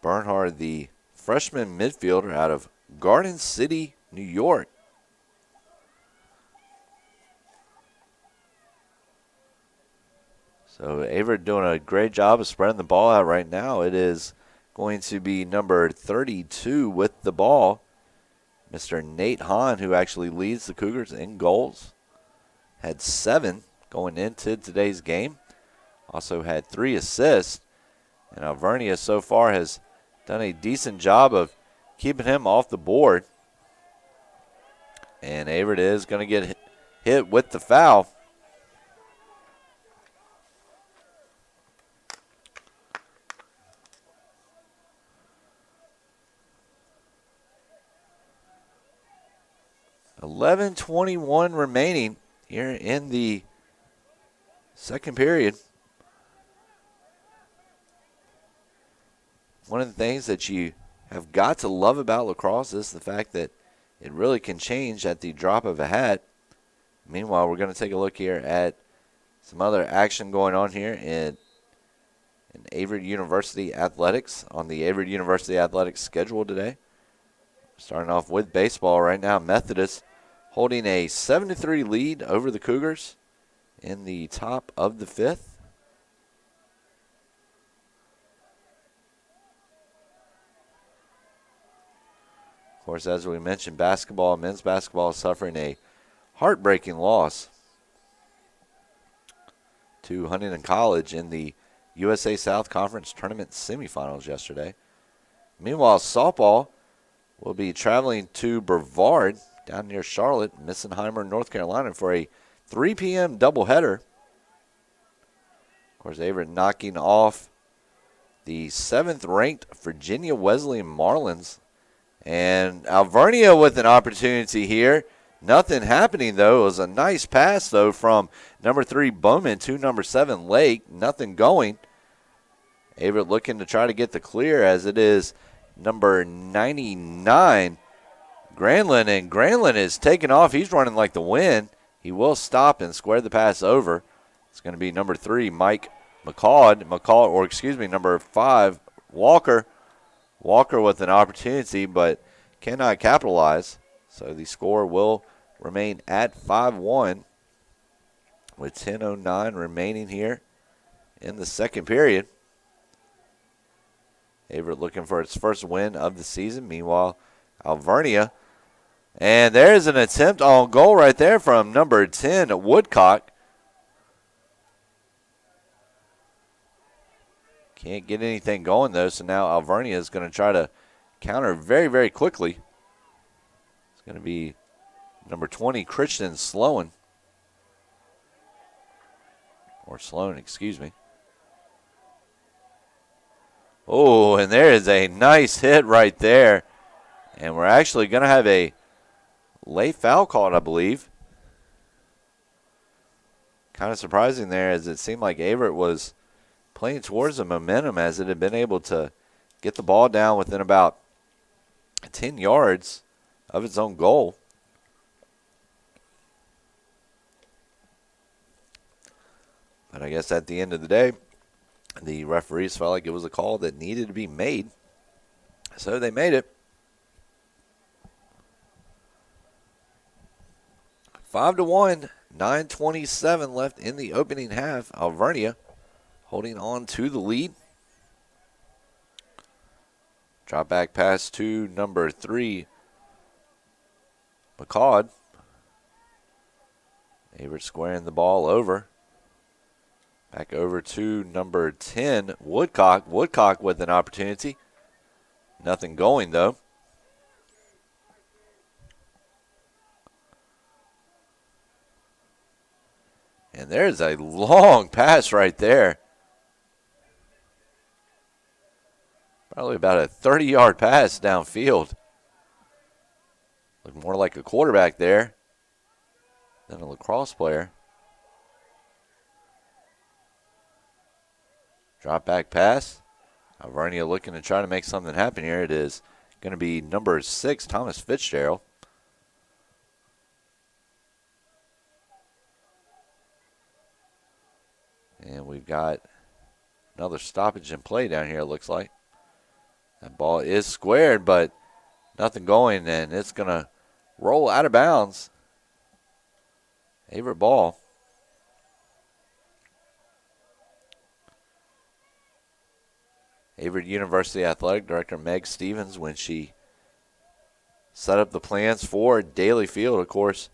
Bernhard, the freshman midfielder out of Garden City, New York. So Averett doing a great job of spreading the ball out right now. It is going to be number 32 with the ball, Mr. Nate Hahn, who actually leads the Cougars in goals. Had 7 going into today's game. Also had 3 assists. And Alvernia so far has done a decent job of keeping him off the board. And Averett is going to get hit with the foul. $11:21 remaining here in the second period. One of the things that you have got to love about lacrosse is the fact that it really can change at the drop of a hat. Meanwhile, we're going to take a look here at some other action going on here in Averett University Athletics on the Averett University Athletics schedule today. Starting off with baseball right now, Methodist holding a 7-3 lead over the Cougars in the top of the 5th. Of course, as we mentioned, basketball, men's basketball is suffering a heartbreaking loss to Huntington College in the USA South Conference Tournament semifinals yesterday. Meanwhile, softball will be traveling to Brevard down near Charlotte, Missenheimer, North Carolina for a 3 p.m. doubleheader. Of course, Averett knocking off the 7th-ranked Virginia Wesleyan Marlins. And Alvernia with an opportunity here. Nothing happening, though. It was a nice pass, though, from number 3 Bowman to number 7 Lake. Nothing going. Averett looking to try to get the clear, as it is number 99 Granlund. And Granlund is taking off. He's running like the wind. He will stop and square the pass over. It's going to be number 3, Mike number 5, Walker. Walker with an opportunity, but cannot capitalize. So the score will remain at 5-1 with 10:09 remaining here in the second period. Averett looking for its first win of the season. Meanwhile, Alvernia. And there's an attempt on goal right there from number 10, Woodcock. Can't get anything going, though, so now Alvernia is going to try to counter very, very quickly. It's going to be number 20, Christian Sloan. Or Sloan, excuse me. Oh, and there is a nice hit right there. And we're actually going to have a late foul called, I believe. Kind of surprising there, as it seemed like Averett was playing towards the momentum, as it had been able to get the ball down within about 10 yards of its own goal. But I guess at the end of the day, the referees felt like it was a call that needed to be made. So they made it. 5-1, 9:27 left in the opening half. Alvernia holding on to the lead. Drop back pass to number 3, McCaud. Averett squaring the ball over. Back over to number 10, Woodcock. Woodcock with an opportunity. Nothing going, though. And there's a long pass right there. Probably about a 30-yard pass downfield. Looked more like a quarterback there than a lacrosse player. Drop back pass. Alvernia looking to try to make something happen here. It is going to be number 6, Thomas Fitzgerald. And we've got another stoppage in play down here, it looks like. That ball is squared, but nothing going, and it's going to roll out of bounds. Averett ball. Averett University Athletic Director Meg Stevens, when she set up the plans for Daly Field, of course,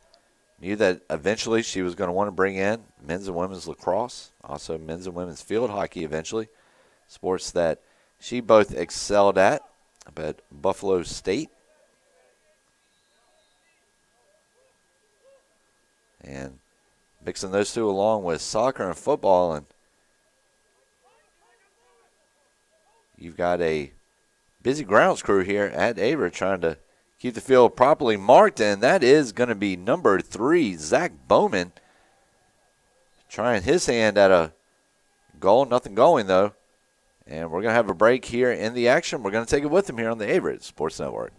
knew that eventually she was going to want to bring in men's and women's lacrosse, also men's and women's field hockey eventually, sports that she both excelled at Buffalo State. And mixing those two along with soccer and football, and you've got a busy grounds crew here at Averett trying to keep the field properly marked, and that is going to be number 3, Zach Bowman, trying his hand at a goal. Nothing going, though. And we're going to have a break here in the action. We're going to take it with him here on the Averett Sports Network.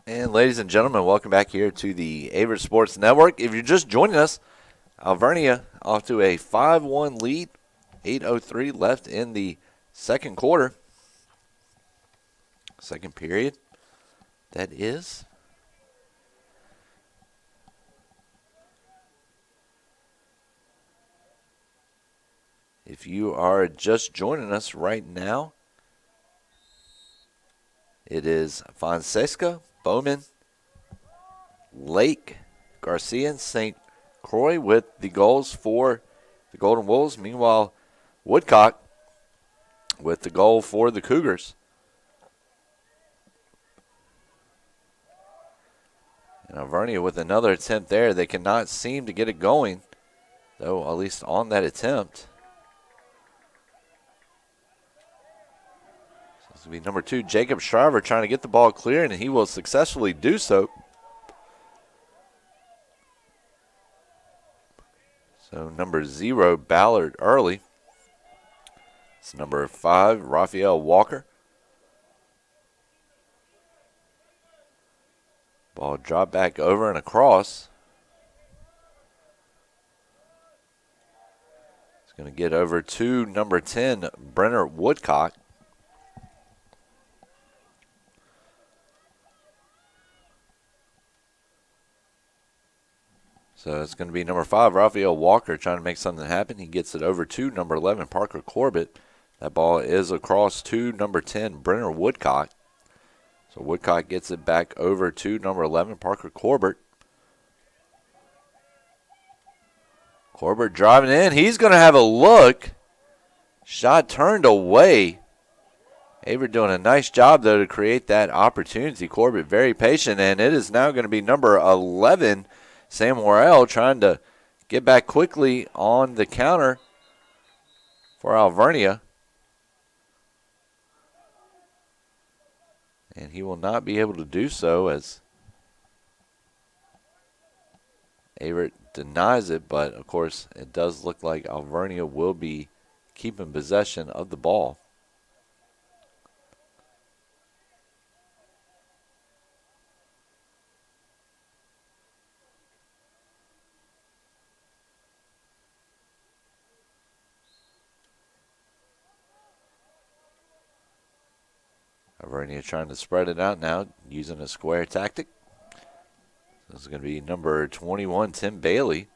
And ladies and gentlemen, welcome back here to the Averett Sports Network. If you're just joining us, Alvernia off to a 5-1 lead, 8:03 left in the second quarter. Second period, that is. If you are just joining us right now, it is Fonseca, Bowman, Lake, Garcia, and St. Croix with the goals for the Golden Wolves. Meanwhile, Woodcock with the goal for the Cougars. And Alvernia with another attempt there. They cannot seem to get it going, though, at least on that attempt. So this will be number 2, Jacob Shriver, trying to get the ball clear, and he will successfully do so. So number 0, Ballard Early. It's number 5, Raphael Walker. Ball dropped back over and across. It's going to get over to number 10, Brenner Woodcock. So it's going to be number 5, Raphael Walker, trying to make something happen. He gets it over to number 11, Parker Corbett. That ball is across to number 10, Brenner Woodcock. So Woodcock gets it back over to number 11, Parker Corbett. Corbett driving in. He's going to have a look. Shot turned away. Averett doing a nice job, though, to create that opportunity. Corbett very patient, and it is now going to be number 11, Sam Worrell, trying to get back quickly on the counter for Alvernia. And he will not be able to do so as Averett denies it, but of course it does look like Alvernia will be keeping possession of the ball. Alvernia trying to spread it out now using a square tactic. This is going to be number 21, Tim Bailey.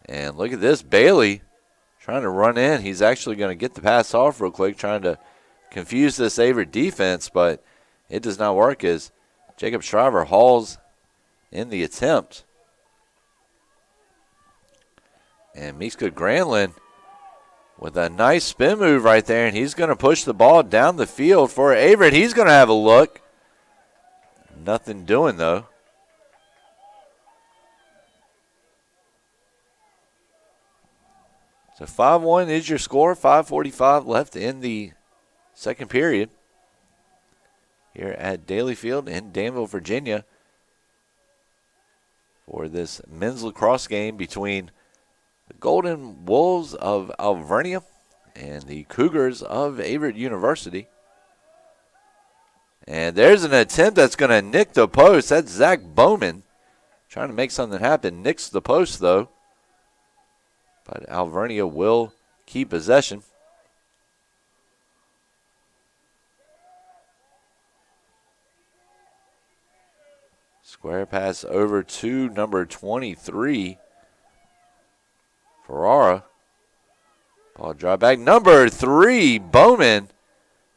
And look at this, Bailey trying to run in. He's actually going to get the pass off real quick, trying to confuse this Averett defense, but it does not work as Jacob Shriver hauls in the attempt. And Miska Granlund with a nice spin move right there, and he's going to push the ball down the field for Averett. He's going to have a look. Nothing doing, though. So 5-1 is your score. 5:45 left in the second period here at Daly Field in Danville, Virginia, for this men's lacrosse game between the Golden Wolves of Alvernia and the Cougars of Averett University. And there's an attempt that's going to nick the post. That's Zach Bowman trying to make something happen. Nicks the post, though. But Alvernia will keep possession. Square pass over to number 23, Ferrara. Ball drop back. Number 3, Bowman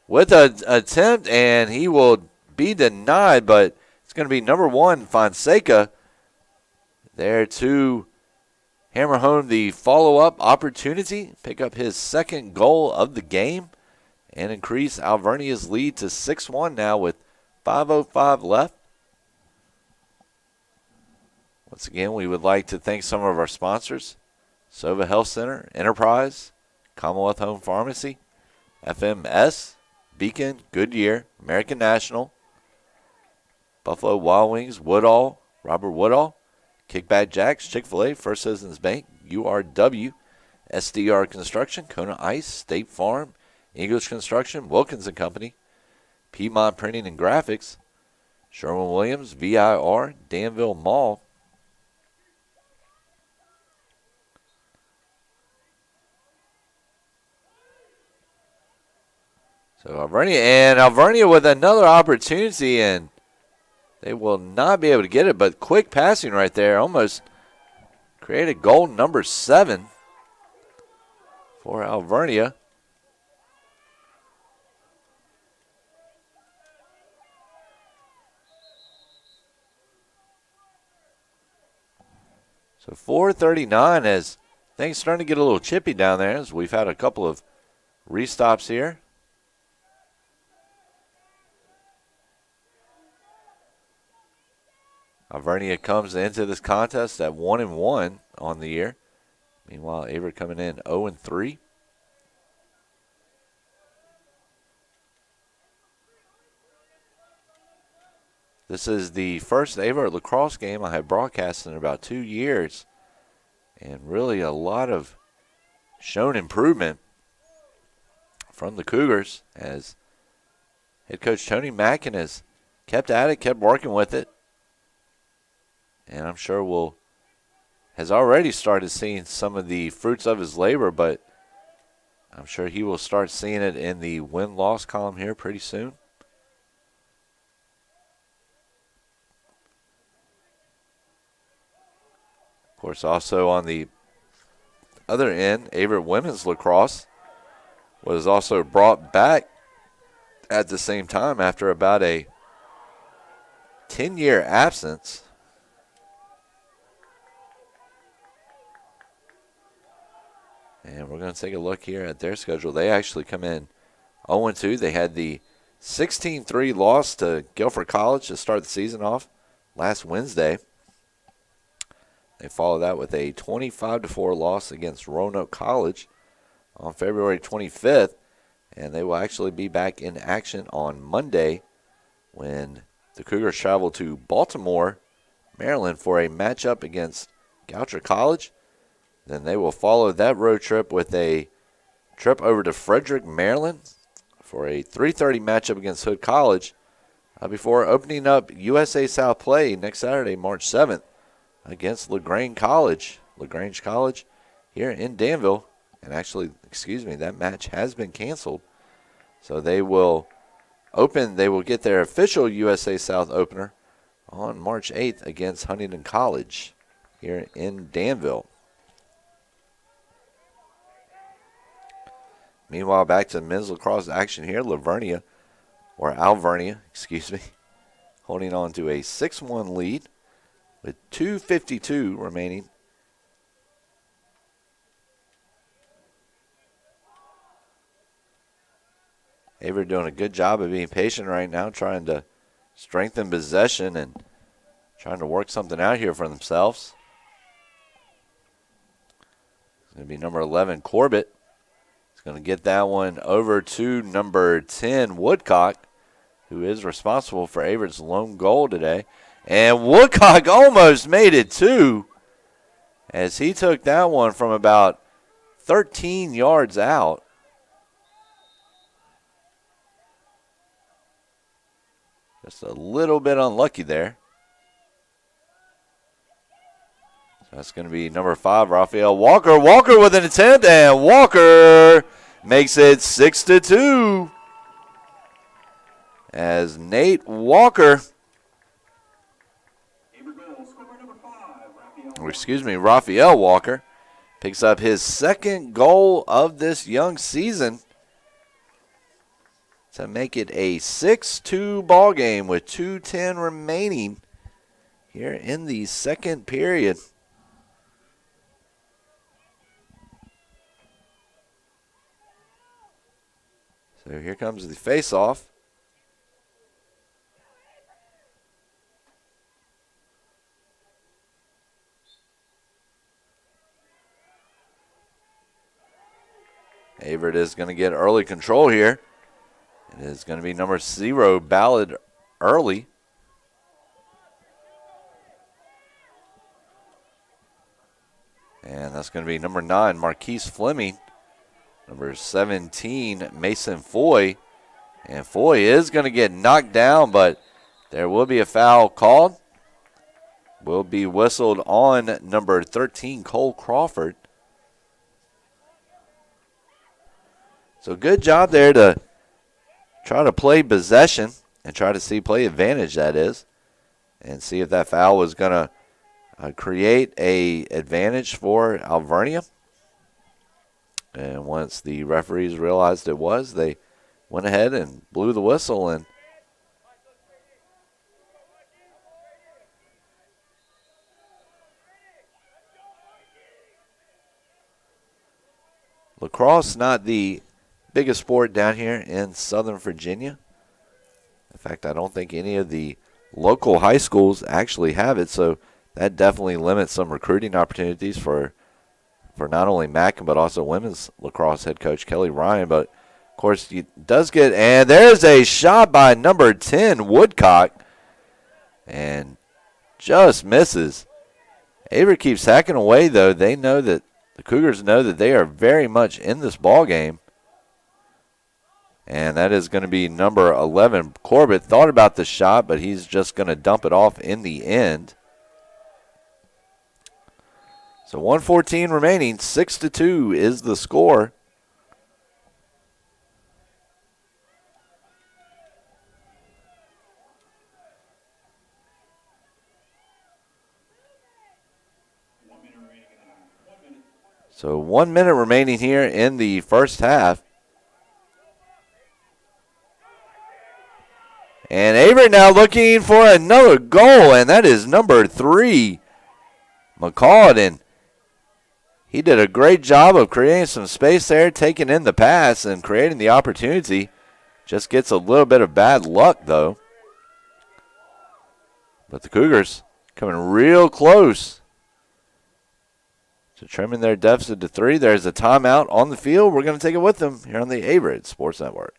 with an attempt, and he will be denied, but it's going to be number 1, Fonseca, there to hammer home the follow-up opportunity, pick up his second goal of the game, and increase Alvernia's lead to 6-1 now with 5:05 left. Once again, we would like to thank some of our sponsors: Sova Health Center, Enterprise, Commonwealth Home Pharmacy, FMS, Beacon, Goodyear, American National, Buffalo Wild Wings, Woodall, Robert Woodall, Kickback Jacks, Chick-fil-A, First Citizens Bank, URW, SDR Construction, Kona Ice, State Farm, English Construction, Wilkins & Company, Piedmont Printing and Graphics, Sherwin-Williams, VIR, Danville Mall. So So Alvernia with another opportunity, and they will not be able to get it, but quick passing right there almost created goal number 7 for Alvernia. So 4:39 as things starting to get a little chippy down there as we've had a couple of restops here. Alvernia comes into this contest at 1-1 on the year. Meanwhile, Averett coming in 0-3. This is the first Averett lacrosse game I have broadcast in about 2 years. And really a lot of shown improvement from the Cougars as head coach Tony Mackin has kept at it, kept working with it. And I'm sure has already started seeing some of the fruits of his labor, but I'm sure he will start seeing it in the win-loss column here pretty soon. Of course, also on the other end, Averett women's lacrosse was also brought back at the same time after about a 10-year absence. And we're going to take a look here at their schedule. They actually come in 0-2. They had the 16-3 loss to Guilford College to start the season off last Wednesday. They follow that with a 25-4 loss against Roanoke College on February 25th. And they will actually be back in action on Monday when the Cougars travel to Baltimore, Maryland for a matchup against Goucher College. Then they will follow that road trip with a trip over to Frederick, Maryland for a 3:30 matchup against Hood College before opening up USA South play next Saturday, March 7th against LaGrange College. LaGrange College here in Danville. And actually, that match has been canceled. So they will get their official USA South opener on March 8th against Huntington College here in Danville. Meanwhile, back to men's lacrosse action here. Alvernia, holding on to a 6-1 lead with 2:52 remaining. Averett doing a good job of being patient right now, trying to strengthen possession and trying to work something out here for themselves. It's going to be number 11, Corbett. He's going to get that one over to number 10, Woodcock, who is responsible for Averett's lone goal today. And Woodcock almost made it too, as he took that one from about 13 yards out. Just a little bit unlucky there. So that's going to be number 5, Raphael Walker. Walker with an attempt, and Walker makes it 6-2. As Nate Walker, Raphael Walker, picks up his second goal of this young season to make it a 6-2 ball game with 2:10 remaining here in the second period. So here comes the face-off. Averett is going to get early control here. It is going to be number 0, Ballard early. And that's going to be number 9, Marquise Fleming. Number 17, Mason Foy. And Foy is going to get knocked down, but there will be a foul called. Will be whistled on number 13, Cole Crawford. So good job there to try to play possession and try to play advantage, that is, and see if that foul was going to create a advantage for Alvernia. And once the referees realized it was, they went ahead and blew the whistle. And lacrosse, not the biggest sport down here in Southern Virginia. In fact, I don't think any of the local high schools actually have it, so that definitely limits some recruiting opportunities for not only Mackin, but also women's lacrosse head coach Kelly Ryan. But, of course, he does get – and there's a shot by number 10, Woodcock, and just misses. Averett keeps hacking away, though. They know that the Cougars know that they are very much in this ball game. And that is going to be number 11. Corbett thought about the shot, but he's just going to dump it off in the end. So 1:14 remaining, 6-2 is the score. So 1 minute remaining here in the first half. And Averett now looking for another goal, and that is number 3, McCall. And he did a great job of creating some space there, taking in the pass and creating the opportunity. Just gets a little bit of bad luck, though. But the Cougars coming real close to trimming their deficit to 3. There's a timeout on the field. We're going to take it with them here on the Averett Sports Network.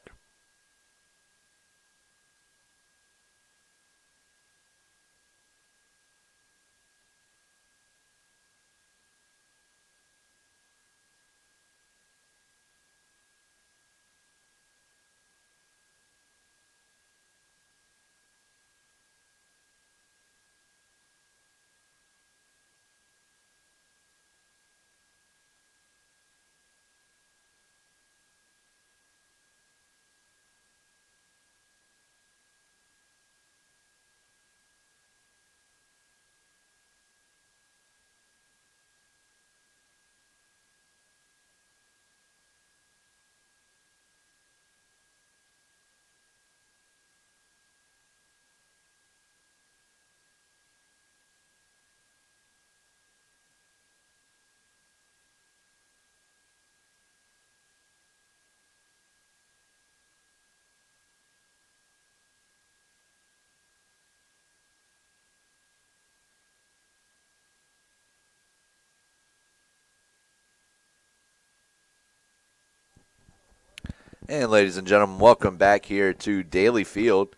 And ladies and gentlemen, welcome back here to Daly Field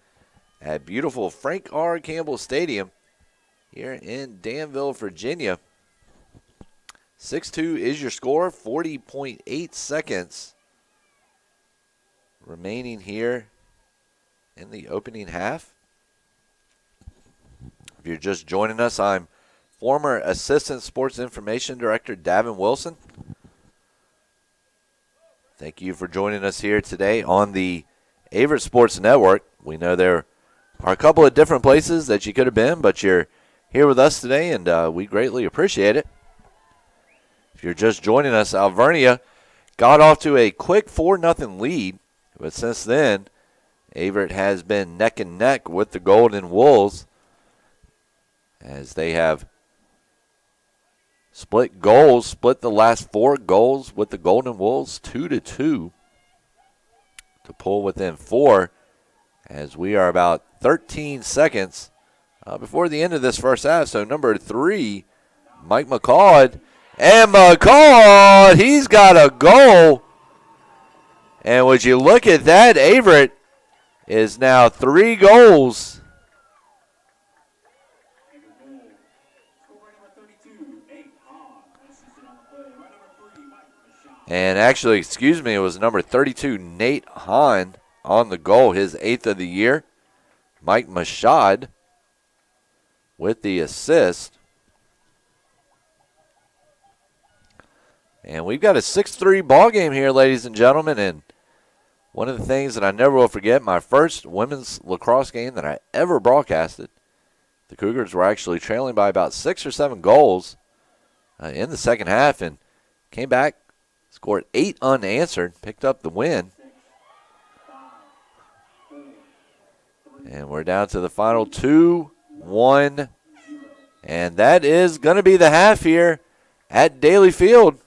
at beautiful Frank R. Campbell Stadium here in Danville, Virginia. 6-2 is your score, 40.8 seconds remaining here in the opening half. If you're just joining us, I'm former Assistant Sports Information Director Davin Wilson. Thank you for joining us here today on the Averett Sports Network. We know there are a couple of different places that you could have been, but you're here with us today, and we greatly appreciate it. If you're just joining us, Alvernia got off to a quick 4-0 lead, but since then, Averett has been neck and neck with the Golden Wolves as they have split the last 4 goals with the Golden Wolves, 2-2, to pull within 4 as we are about 13 seconds before the end of this first half. So number 3, Mike McCall, and McCall, he's got a goal. And would you look at that, Averett is now 3 goals. And actually, excuse me, it was number 32, Nate Hahn, on the goal, his 8th of the year. Mike Mashad with the assist. And we've got a 6-3 ball game here, ladies and gentlemen. And One of the things that I never will forget, my first women's lacrosse game that I ever broadcasted, the Cougars were actually trailing by about 6 or 7 goals in the second half and came back, scored 8 unanswered, picked up the win. And we're down to the final 2-1. And that is going to be the half here at Daly Field.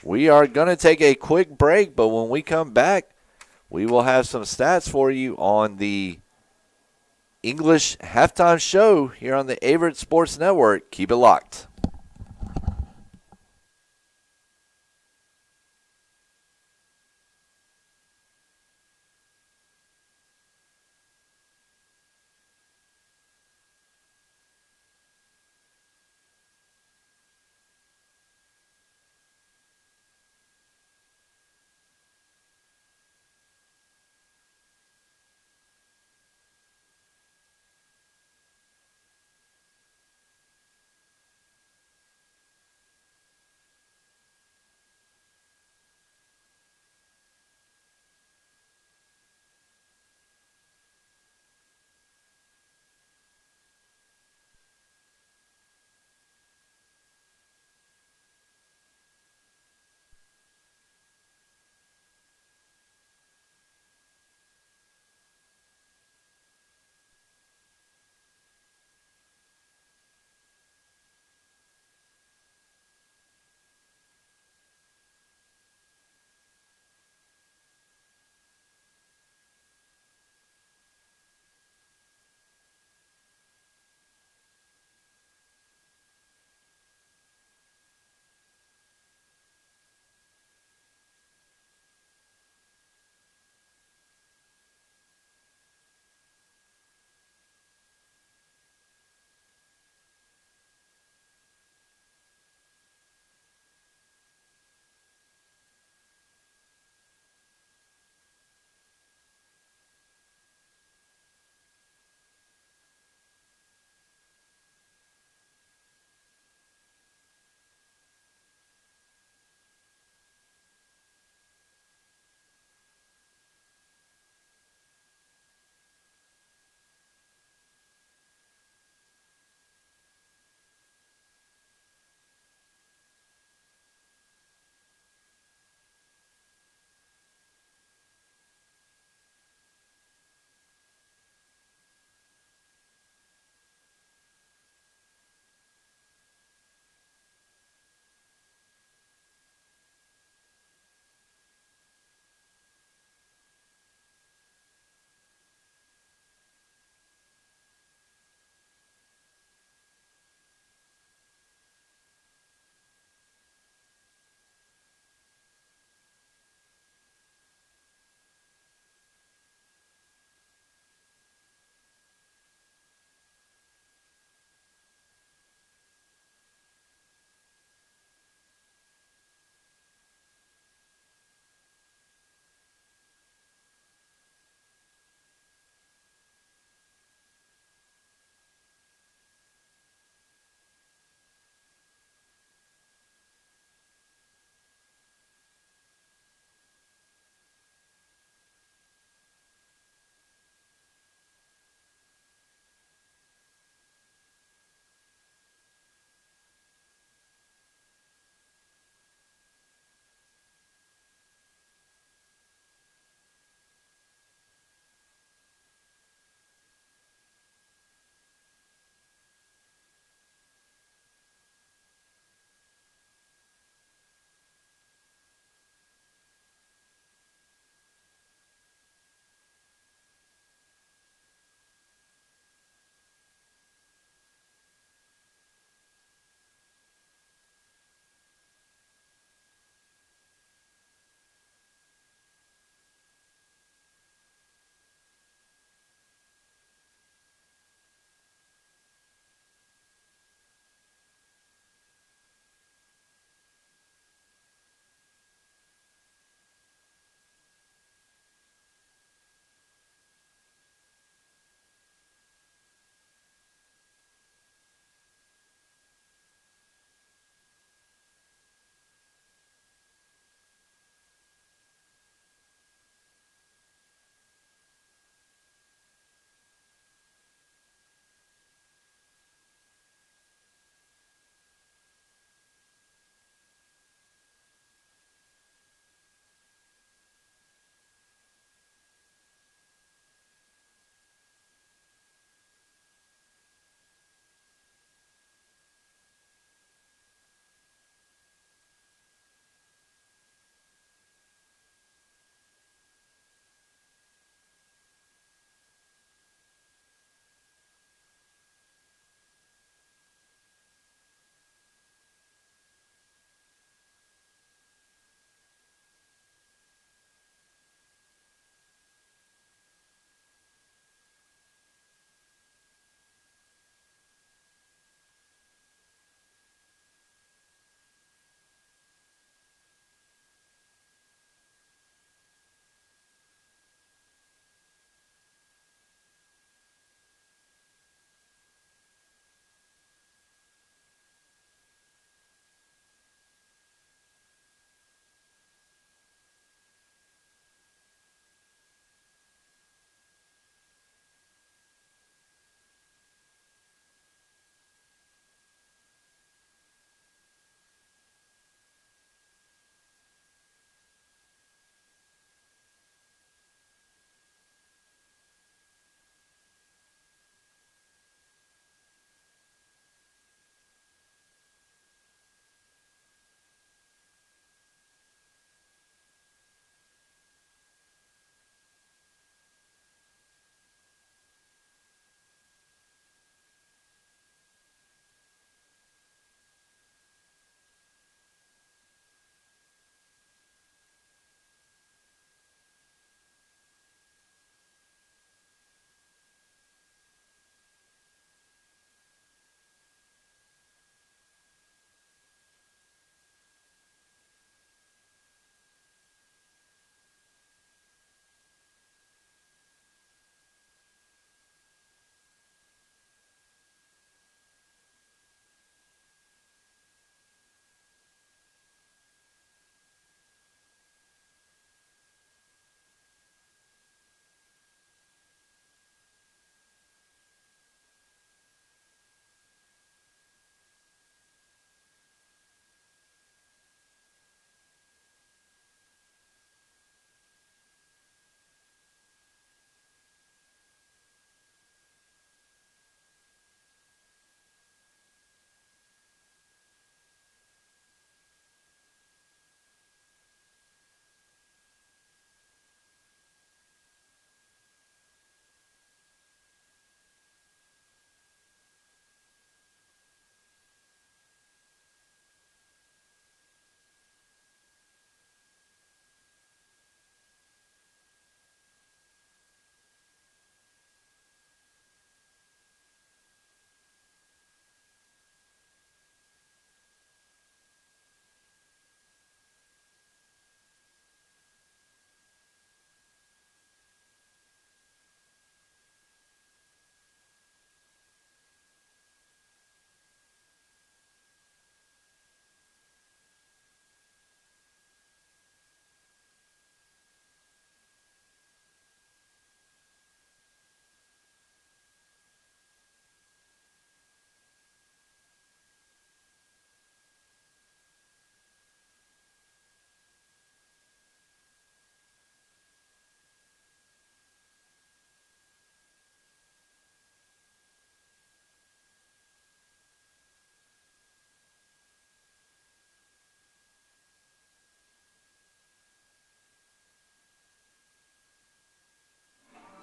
We are going to take a quick break, but when we come back, we will have some stats for you on the English halftime show here on the Averett Sports Network. Keep it locked.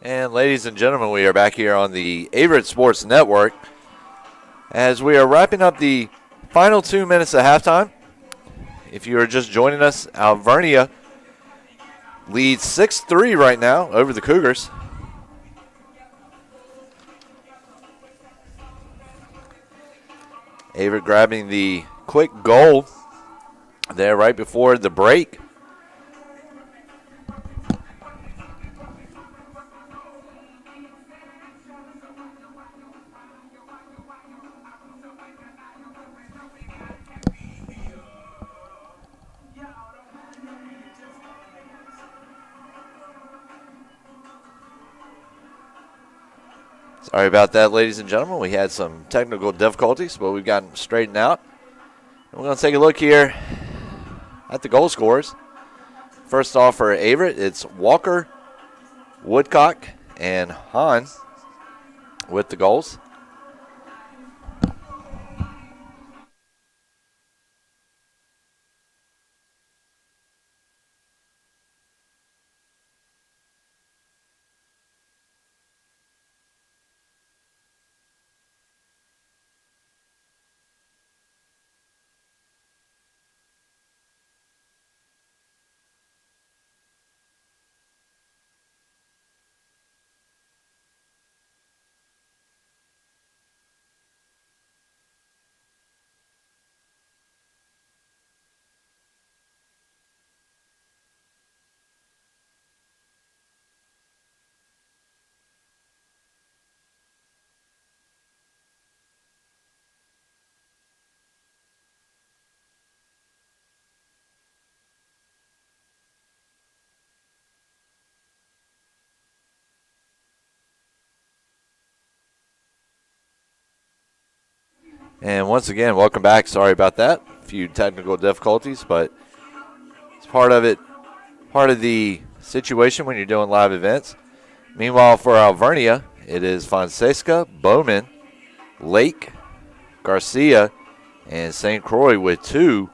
And ladies and gentlemen, we are back here on the Averett Sports Network as we are wrapping up the final 2 minutes of halftime. If you are just joining us, Alvernia leads 6-3 right now over the Cougars. Averett grabbing the quick goal there right before the break. Sorry about that, ladies and gentlemen. We had some technical difficulties, but we've gotten straightened out. And we're going to take a look here at the goal scorers. First off for Averett, it's Walker, Woodcock, and Hahn with the goals. And once again, welcome back. Sorry about that. A few technical difficulties, but it's part of it, part of the situation when you're doing live events. Meanwhile, for Alvernia, it is Fonseca, Bowman, Lake, Garcia, and St. Croix with 2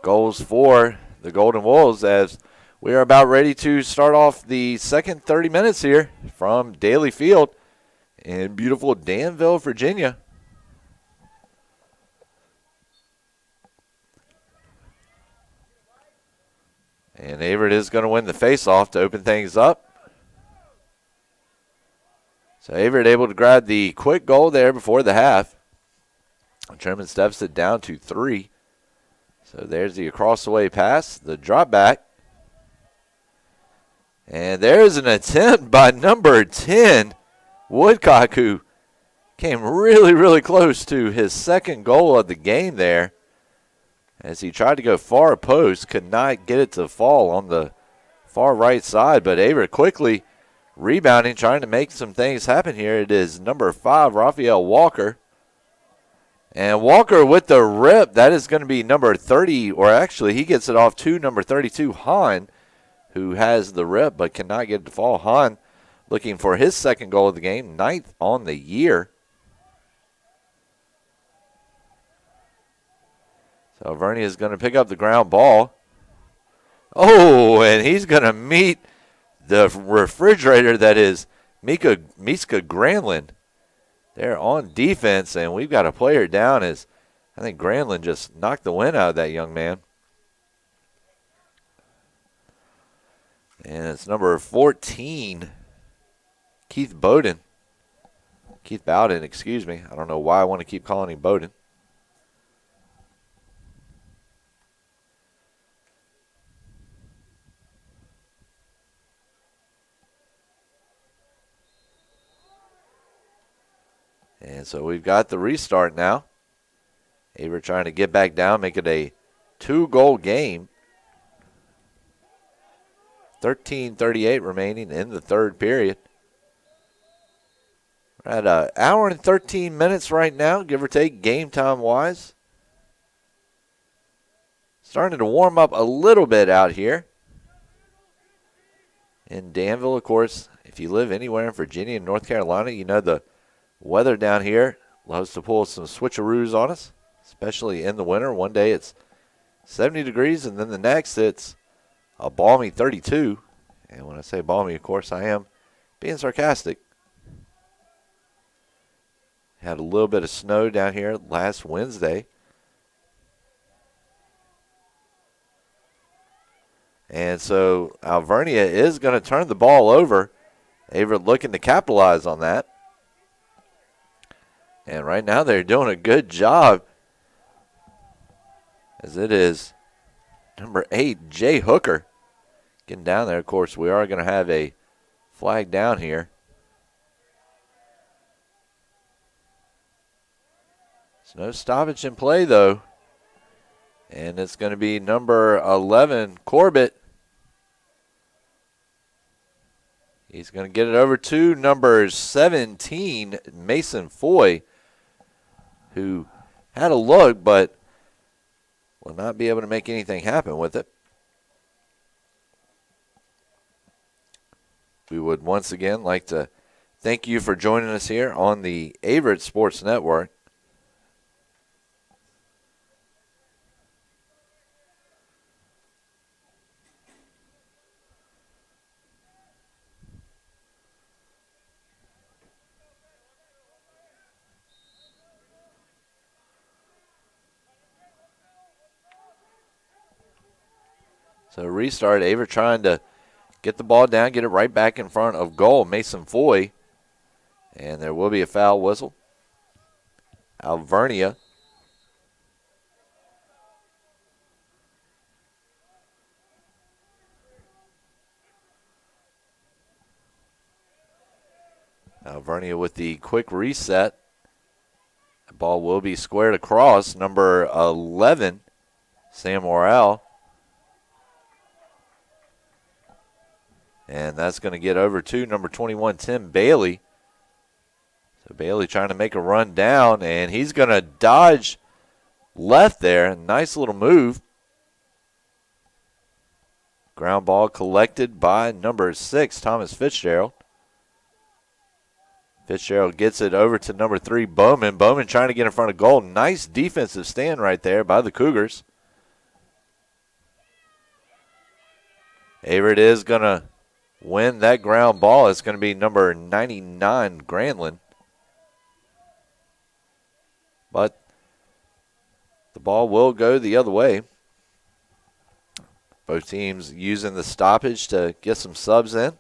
goals for the Golden Wolves as we are about ready to start off the second 30 minutes here from Daly Field in beautiful Danville, Virginia. And Averett is going to win the faceoff to open things up. So Averett able to grab the quick goal there before the half. Truman steps it down to 3. So there's the across-the-way pass, the drop back. And there's an attempt by number 10, Woodcock, who came really, really close to his second goal of the game there. As he tried to go far post, could not get it to fall on the far right side. But Averett quickly rebounding, trying to make some things happen here. It is number 5, Raphael Walker. And Walker with the rip, that is going to be number 30, or actually he gets it off to number 32, Hahn, who has the rip but cannot get it to fall. Hahn looking for his second goal of the game, 9th on the year. So Alvernia is going to pick up the ground ball. Oh, and he's going to meet the refrigerator that is Miska Granlund. They're on defense, and we've got a player down as I think Granlund just knocked the wind out of that young man. And it's number 14, Keith Bowden. Keith Bowden, excuse me. I don't know why I want to keep calling him Bowden. And so we've got the restart now. Averett trying to get back down, make it a 2-goal game. 13:38 remaining in the third period. We're at an hour and 13 minutes right now, give or take, game time-wise. Starting to warm up a little bit out here. In Danville, of course, if you live anywhere in Virginia and North Carolina, you know the weather down here loves to pull some switcheroos on us, especially in the winter. One day it's 70 degrees, and then the next it's a balmy 32. And when I say balmy, of course, I am being sarcastic. Had a little bit of snow down here last Wednesday. And so Alvernia is going to turn the ball over. Averett looking to capitalize on that. And right now they're doing a good job, as it is number 8, Jay Hooker, getting down there. Of course, we are going to have a flag down here. There's no stoppage in play, though. And it's going to be number 11, Corbett. He's going to get it over to number 17, Mason Foy, who had a look but will not be able to make anything happen with it. We would once again like to thank you for joining us here on the Averett Sports Network. So restart, Averett trying to get the ball down, get it right back in front of goal, Mason Foy. And there will be a foul whistle. Alvernia. Alvernia with the quick reset. The ball will be squared across. Number 11, Sam Morrell. And that's going to get over to number 21, Tim Bailey. So Bailey trying to make a run down, and he's going to dodge left there. Nice little move. Ground ball collected by number 6, Thomas Fitzgerald. Fitzgerald gets it over to number 3, Bowman. Bowman trying to get in front of goal. Nice defensive stand right there by the Cougars. Averett is going to win that ground ball. It's going to be number 99, Granlund. But the ball will go the other way. Both teams using the stoppage to get some subs in.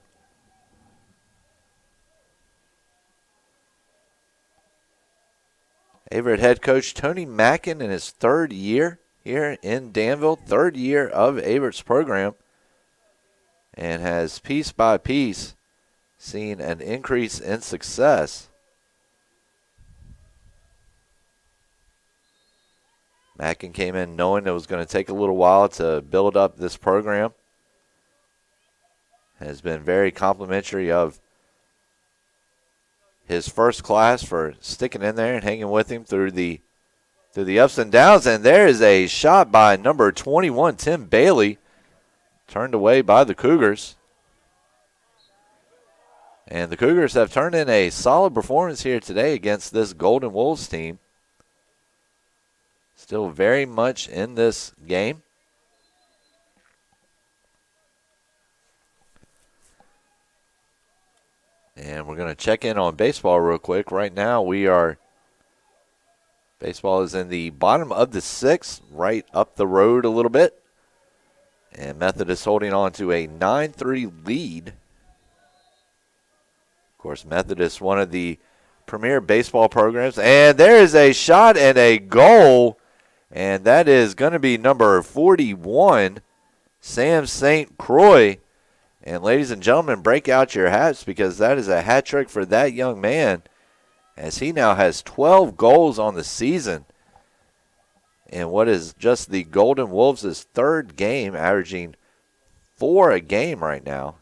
Averett head coach Tony Mackin in his 3rd year here in Danville, 3rd year of Averett's program, and has piece by piece seen an increase in success. Mackin came in knowing it was going to take a little while to build up this program. Has been very complimentary of his first class for sticking in there and hanging with him through the ups and downs. And there is a shot by number 21, Tim Bailey, turned away by the Cougars. And the Cougars have turned in a solid performance here today against this Golden Wolves team. Still very much in this game. And we're going to check in on baseball real quick. Right now baseball is in the bottom of the 6th, right up the road a little bit. And Methodist holding on to a 9-3 lead. Of course, Methodist, one of the premier baseball programs. And there is a shot and a goal. And that is going to be number 41, Sam St. Croix. And ladies and gentlemen, break out your hats, because that is a hat trick for that young man, as he now has 12 goals on the season in what is just the Golden Wolves' 3rd game, averaging 4 a game right now.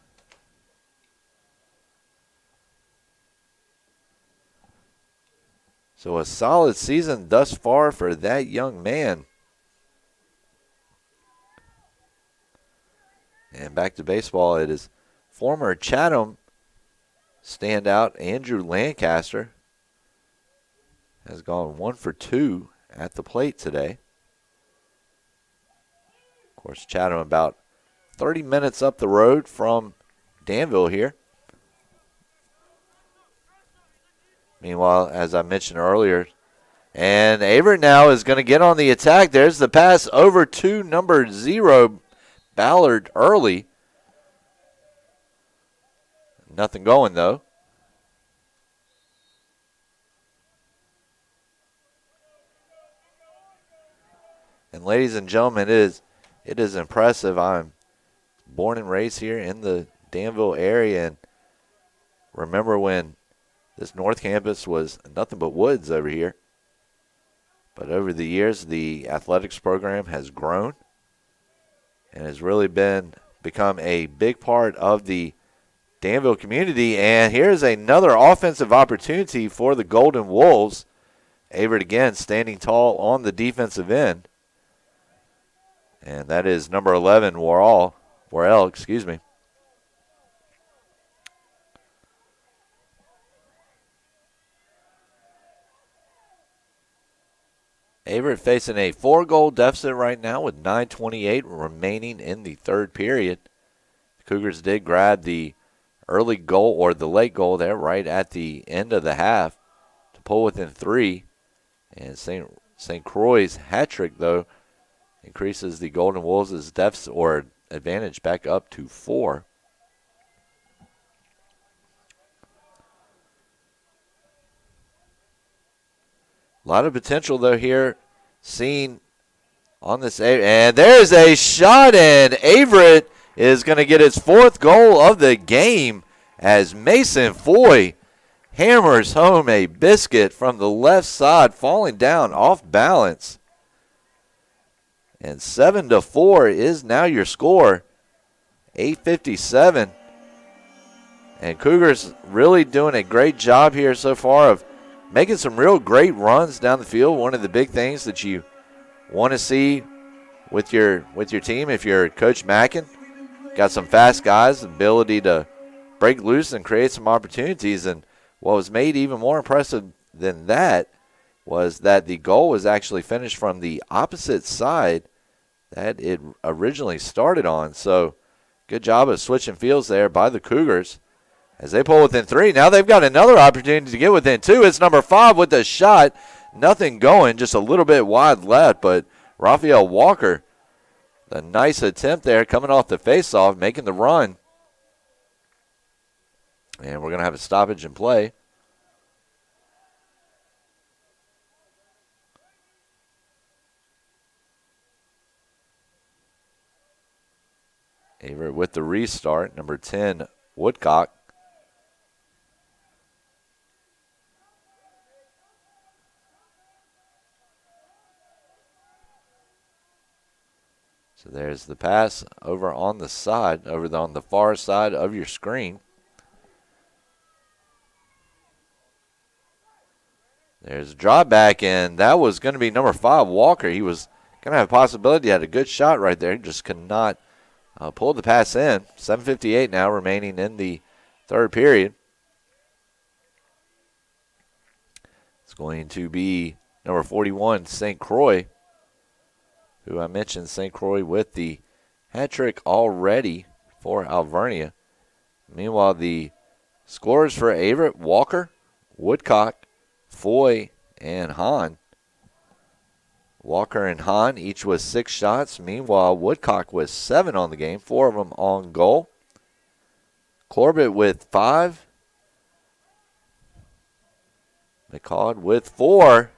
So a solid season thus far for that young man. And back to baseball, it is former Chatham standout Andrew Lancaster has gone 1 for 2 at the plate today. Of course, Chatham about 30 minutes up the road from Danville here. Meanwhile, as I mentioned earlier, and Averett now is going to get on the attack. There's the pass over to number 0, Ballard early. Nothing going, though. And ladies and gentlemen, it is impressive. I'm born and raised here in the Danville area, and remember when this North Campus was nothing but woods over here. But over the years, the athletics program has grown and has really become a big part of the Danville community. And here's another offensive opportunity for the Golden Wolves. Averett again standing tall on the defensive end. And that is number 11, Worrell, excuse me. Averett facing a 4-goal deficit right now with 9:28 remaining in the third period. The Cougars did grab the early goal or the late goal there right at the end of the half to pull within 3. And St. Croix's hat trick, though, increases the Golden Wolves' deficit or advantage back up to 4. A lot of potential, though, here seen on this. And there's a shot, and Averett is going to get its 4th goal of the game as Mason Foy hammers home a biscuit from the left side, falling down off balance. And 7-4 is now your score. 8:57. And Cougars really doing a great job here so far of making some real great runs down the field. One of the big things that you want to see with your team if you're Coach Mackin. Got some fast guys, ability to break loose and create some opportunities. And what was made even more impressive than that was that the goal was actually finished from the opposite side that it originally started on. So good job of switching fields there by the Cougars as they pull within 3. Now they've got another opportunity to get within 2. It's number 5 with the shot. Nothing going, just a little bit wide left, but Raphael Walker, the nice attempt there coming off the faceoff, making the run. And we're going to have a stoppage in play. Averett with the restart, number 10, Woodcock. So there's the pass over on the side, on the far side of your screen. There's a drop back, and that was going to be number 5, Walker. He was going to have a possibility. He had a good shot right there. He just could not pull the pass in. 7:58 now remaining in the third period. It's going to be number 41, St. Croix, who I mentioned, St. Croix with the hat trick already for Alvernia. Meanwhile, the scorers for Averett, Walker, Woodcock, Foy, and Hahn. Walker and Hahn each with 6 shots. Meanwhile, Woodcock with 7 on the game, 4 of them on goal. Corbett with 5. McCall with 4.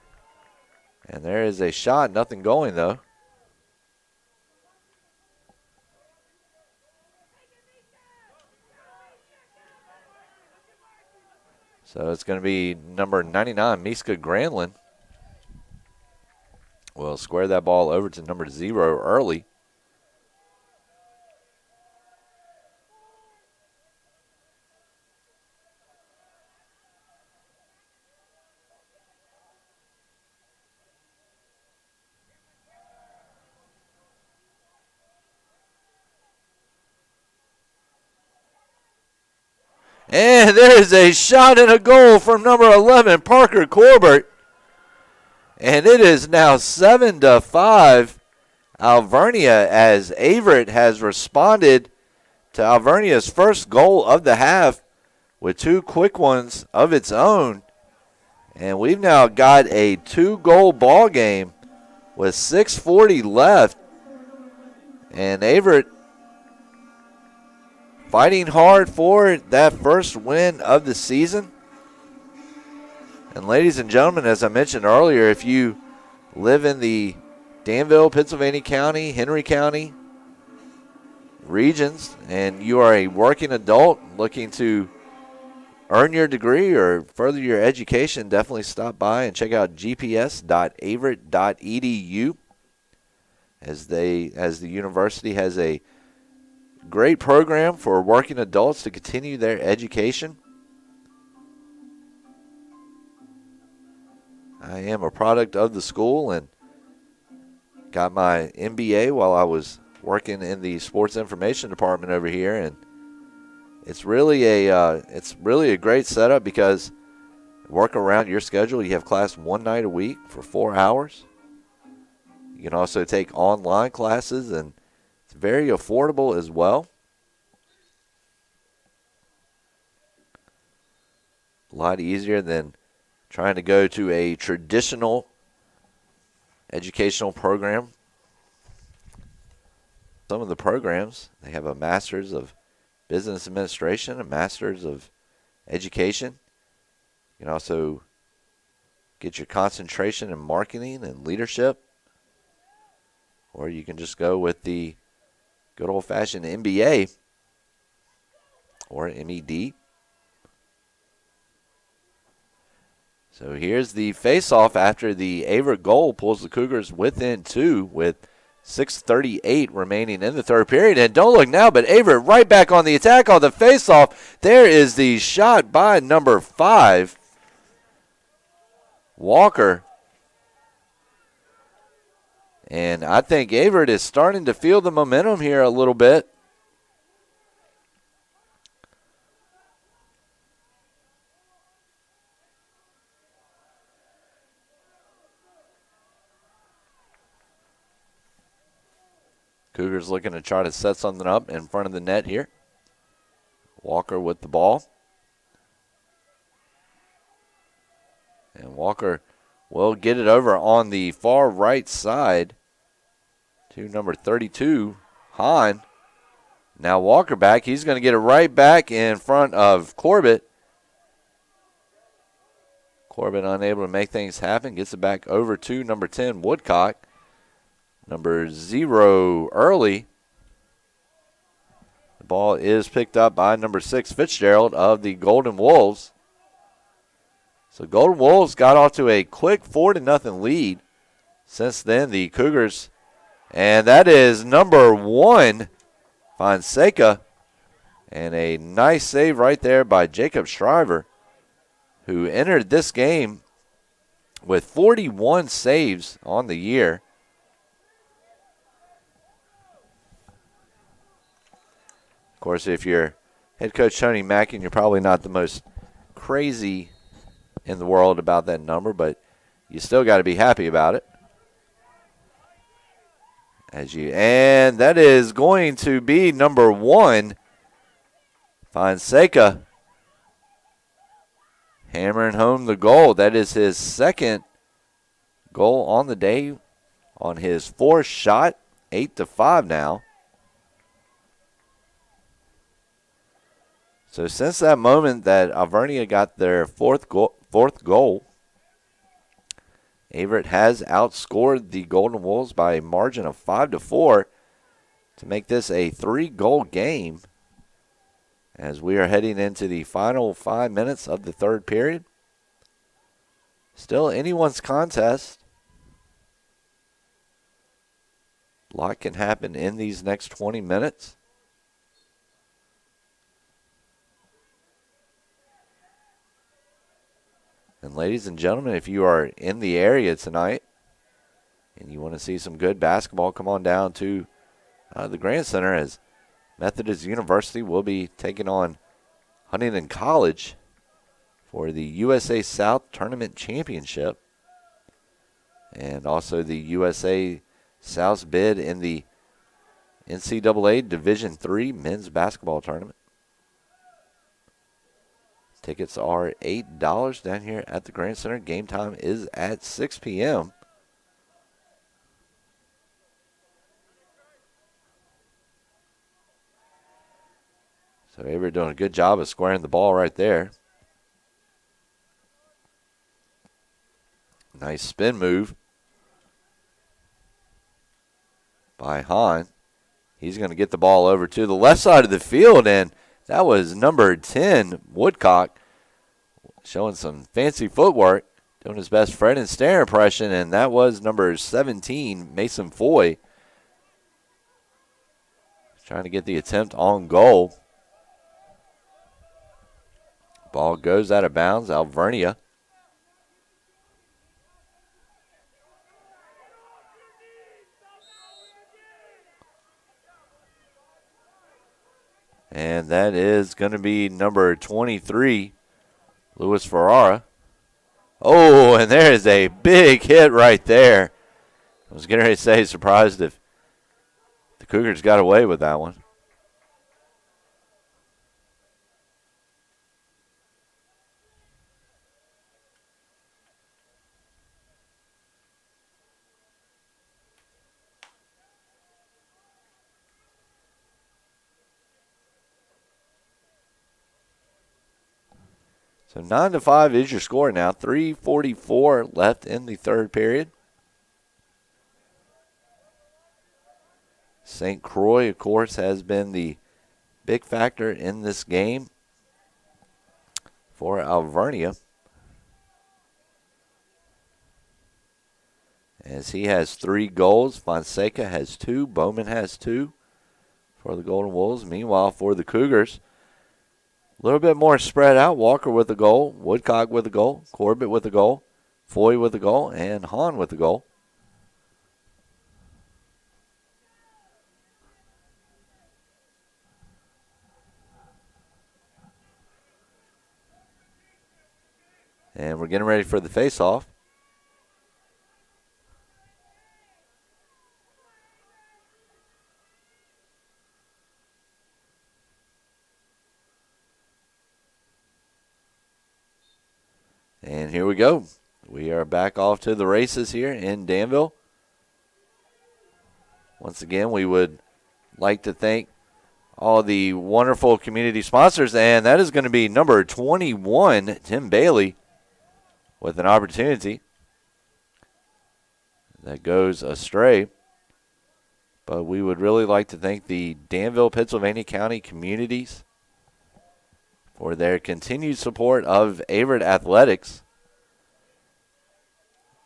And there is a shot, nothing going though. So it's going to be number 99, Miska Granlund. We'll square that ball over to number 0 early. And there's a shot and a goal from number 11, Parker Corbett. And it is now 7-5 Alvernia as Averett has responded to Alvernia's first goal of the half with 2 quick ones of its own. And we've now got a 2-goal ball game with 6:40 left. And Averett fighting hard for that first win of the season. And ladies and gentlemen, as I mentioned earlier, if you live in the Danville, Pennsylvania County, Henry County regions, and you are a working adult looking to earn your degree or further your education, definitely stop by and check out gps.averett.edu as the university has a great program for working adults to continue their education. I am a product of the school and got my MBA while I was working in the sports information department over here, and it's really a great setup because work around your schedule. You have class one night a week for 4 hours. You can also take online classes, and it's very affordable as well. A lot easier than trying to go to a traditional educational program. Some of the programs, they have a master's of business administration, a master's of education. You can also get your concentration in marketing and leadership. Or you can just go with the good old-fashioned MBA or MED. So here's the face-off after the Averett goal pulls the Cougars within 2 with 6:38 remaining in the third period. And don't look now, but Averett right back on the attack on the face-off. There is the shot by number 5, Walker. And I think Averett is starting to feel the momentum here a little bit. Cougars looking to try to set something up in front of the net here. Walker with the ball. And Walker will get it over on the far right side to number 32, Hahn. Now Walker back. He's going to get it right back in front of Corbett. Corbett unable to make things happen. Gets it back over to number 10, Woodcock. Number 0, Early. The ball is picked up by number 6, Fitzgerald of the Golden Wolves. So Golden Wolves got off to a quick 4-0 lead. Since then, the Cougars, and that is number 1, Fonseca. And a nice save right there by Jacob Shriver, who entered this game with 41 saves on the year. Of course, if you're head coach Tony Mackin, you're probably not the most crazy in the world about that number, but you still got to be happy about it. And that is going to be number 1, Fonseca, hammering home the goal. That is his second goal on the day on his 4th shot, 8-5 now. So since that moment that Alvernia got their fourth goal, Averett has outscored the Golden Wolves by a margin of 5-4 to make this a 3-goal game as we are heading into the final 5 minutes of the third period. Still anyone's contest. A lot can happen in these next 20 minutes. And ladies and gentlemen, if you are in the area tonight and you want to see some good basketball, come on down to the Grand Center as Methodist University will be taking on Huntington College for the USA South Tournament Championship and also the USA South bid in the NCAA Division III Men's Basketball Tournament. Tickets are $8 down here at the Grand Center. Game time is at 6 p.m. So Averett doing a good job of squaring the ball right there. Nice spin move by Hahn. He's going to get the ball over to the left side of the field, and that was number 10, Woodcock, showing some fancy footwork, doing his best Fred Astaire impression, and that was number 17, Mason Foy, trying to get the attempt on goal. Ball goes out of bounds, Alvernia. And that is going to be number 23, Luis Ferrara. Oh, and there is a big hit right there. I was getting ready to say, surprised if the Cougars got away with that one. So 9-5 is your score now. 3:44 left in the third period. St. Croix, of course, has been the big factor in this game for Alvernia, as he has 3 goals. Fonseca has 2. Bowman has 2 for the Golden Wolves. Meanwhile, for the Cougars, a little bit more spread out. Walker with a goal, Woodcock with a goal, Corbett with a goal, Foy with a goal, and Hahn with a goal. And we're getting ready for the face-off. And here we go. We are back off to the races here in Danville. Once again, we would like to thank all the wonderful community sponsors, and that is going to be number 21, Tim Bailey, with an opportunity that goes astray. But we would really like to thank the Danville, Pennsylvania County communities for their continued support of Averett Athletics,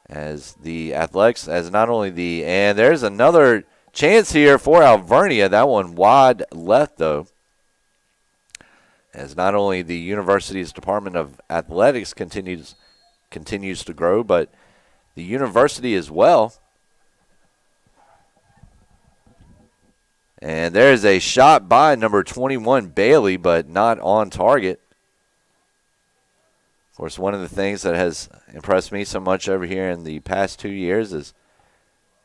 as the Athletics, as not only the, and there's another chance here for Alvernia. That one wide left, though, as not only the university's Department of Athletics continues to grow, but the university as well. And there's a shot by number 21, Bailey, but not on target. Of course, one of the things that has impressed me so much over here in the past 2 years is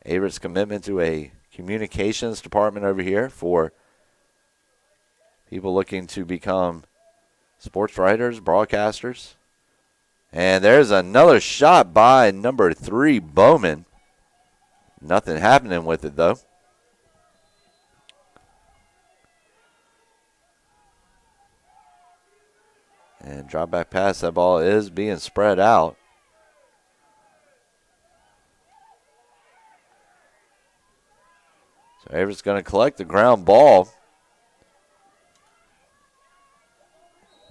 Averett's commitment to a communications department over here for people looking to become sports writers, broadcasters. And there's another shot by number 3, Bowman. Nothing happening with it, though. And drop back pass, that ball is being spread out. So Averett's going to collect the ground ball.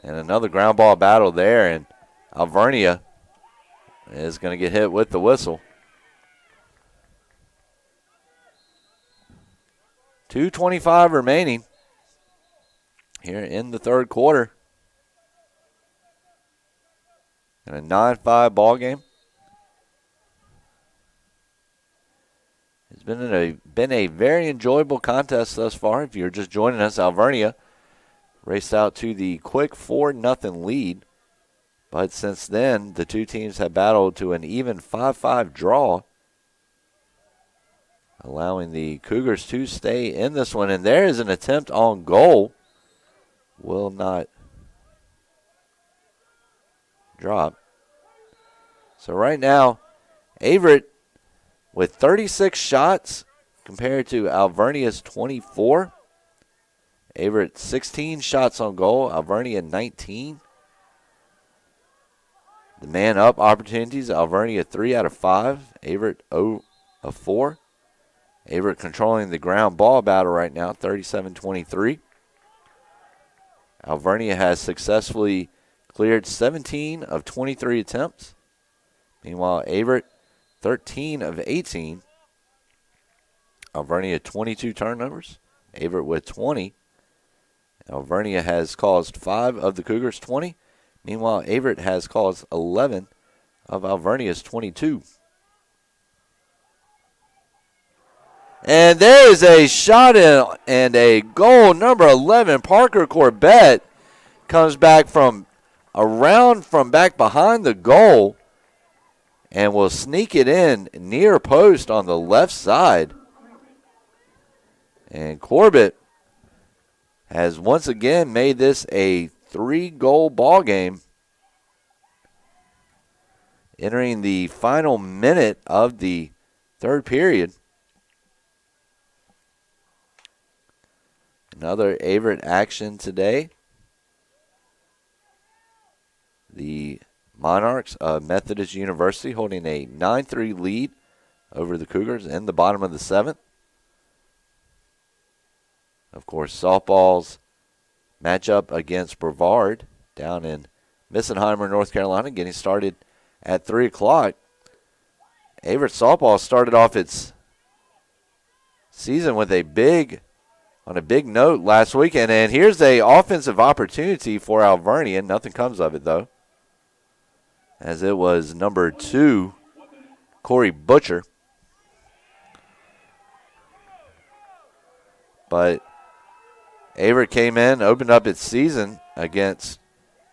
And another ground ball battle there, and Alvernia is going to get hit with the whistle. 2:25 remaining here in the third quarter. And a 9-5 ball game. It's been a very enjoyable contest thus far. If you're just joining us, Alvernia raced out to the quick 4-0 lead. But since then, the two teams have battled to an even 5-5 draw, allowing the Cougars to stay in this one. And there is an attempt on goal. Will not drop. So right now, Averett with 36 shots compared to Alvernia's 24. Averett 16 shots on goal, Alvernia 19. The man-up opportunities, Alvernia 3 out of 5, Averett 0 of 4. Averett controlling the ground ball battle right now, 37-23. Alvernia has successfully cleared 17 of 23 attempts. Meanwhile, Averett 13 of 18. Alvernia 22 turnovers. Averett with 20. Alvernia has caused 5 of the Cougars' 20. Meanwhile, Averett has caused 11 of Alvernia's 22. And there is a shot in and a goal. Number 11, Parker Corbett, comes back from around from back behind the goal and will sneak it in near post on the left side. And Corbett has once again made this a 3-goal ball game. Entering the final minute of the third period. Another Averett action today. The Monarchs of Methodist University holding a 9-3 lead over the Cougars in the bottom of the 7th. Of course, softball's matchup against Brevard down in Missenheimer, North Carolina, getting started at 3 o'clock. Averett softball started off its season with on a big note last weekend, and here's a offensive opportunity for Alvernia. Nothing comes of it, though, as it was number 2, Corey Butcher. But Averett came in, opened up its season against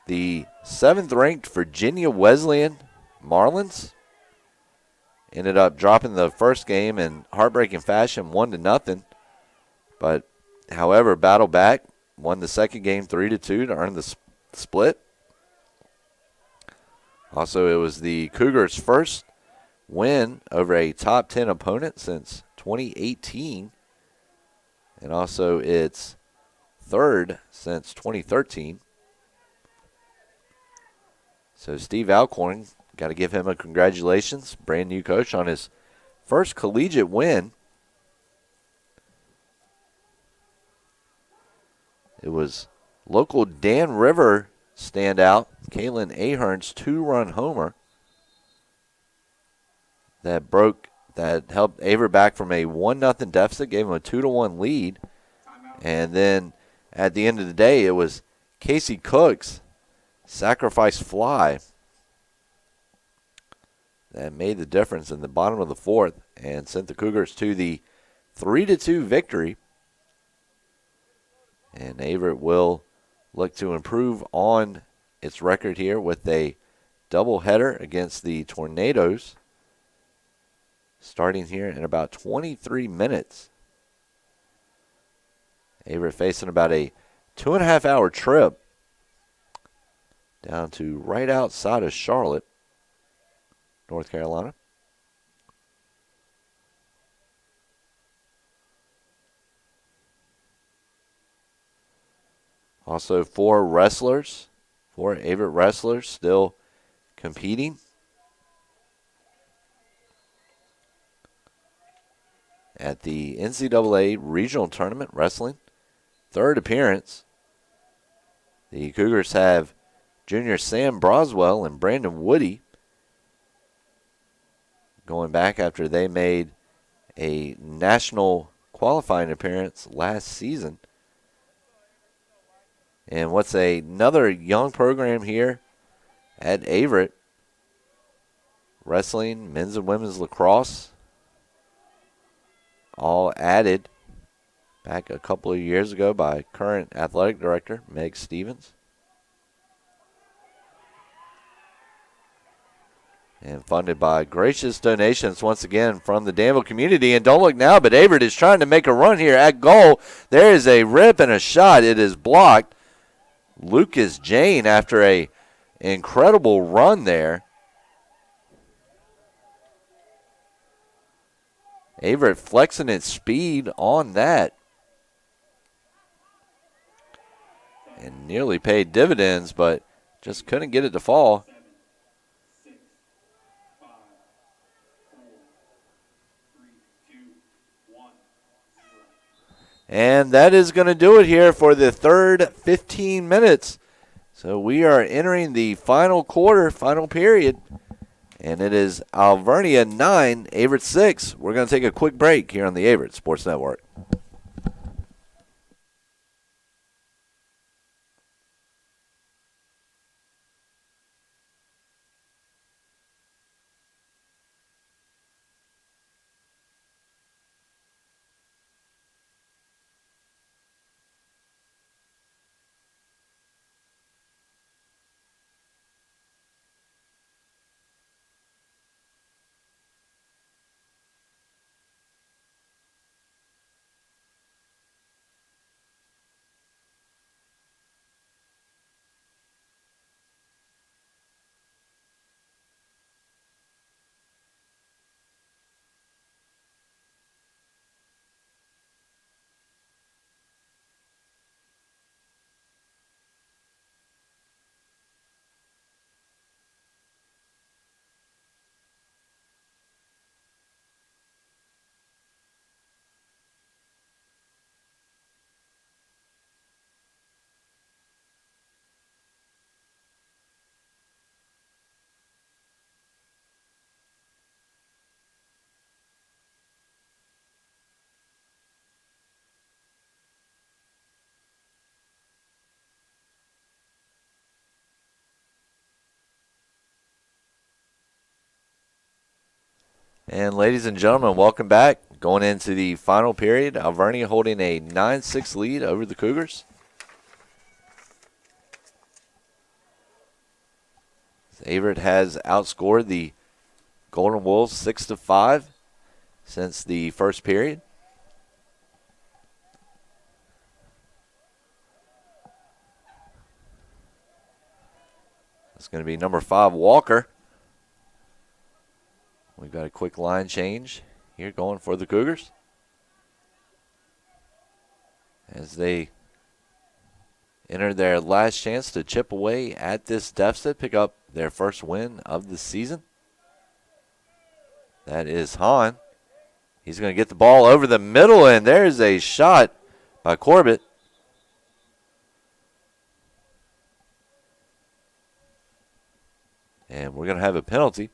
the 7th-ranked Virginia Wesleyan Marlins. Ended up dropping the first game in heartbreaking fashion, 1-0. But, however, battled back, won the second game 3-2 to earn the split. Also, it was the Cougars' first win over a top 10 opponent since 2018. And also its third since 2013. So Steve Alcorn, got to give him a congratulations. Brand new coach on his first collegiate win. It was local Dan River standout, Kaylin Ahern's 2-run homer that helped Averett back from a 1-0 deficit, gave him a 2-1 lead. And then at the end of the day, it was Casey Cook's sacrifice fly that made the difference in the bottom of the 4th and sent the Cougars to the 3-2 victory. And Averett will look to improve on its record here with a doubleheader against the Tornadoes starting here in about 23 minutes. Averett facing about a 2.5-hour trip down to right outside of Charlotte, North Carolina. Also, 4 Averett wrestlers still competing. At the NCAA Regional Tournament Wrestling, 3rd appearance. The Cougars have junior Sam Broswell and Brandon Woody going back after they made a national qualifying appearance last season. And what's another young program here at Averett, wrestling, men's and women's lacrosse, all added back a couple of years ago by current athletic director Meg Stevens. And funded by gracious donations once again from the Danville community. And don't look now, but Averett is trying to make a run here at goal. There is a rip and a shot. It is blocked. Lucas Jane, after a incredible run there. Averett flexing its speed on that. And nearly paid dividends, but just couldn't get it to fall. And that is going to do it here for the third 15 minutes. So we are entering the final quarter, final period. And it is Alvernia 9, Averett 6. We're going to take a quick break here on the Averett Sports Network. And ladies and gentlemen, welcome back. Going into the final period, Alvernia holding a 9-6 lead over the Cougars. Averett has outscored the Golden Wolves 6-5 since the first period. It's going to be number 5, Walker. We've got a quick line change here going for the Cougars as they enter their last chance to chip away at this deficit, pick up their first win of the season. That is Hahn. He's going to get the ball over the middle, and there's a shot by Corbett. And we're going to have a penalty.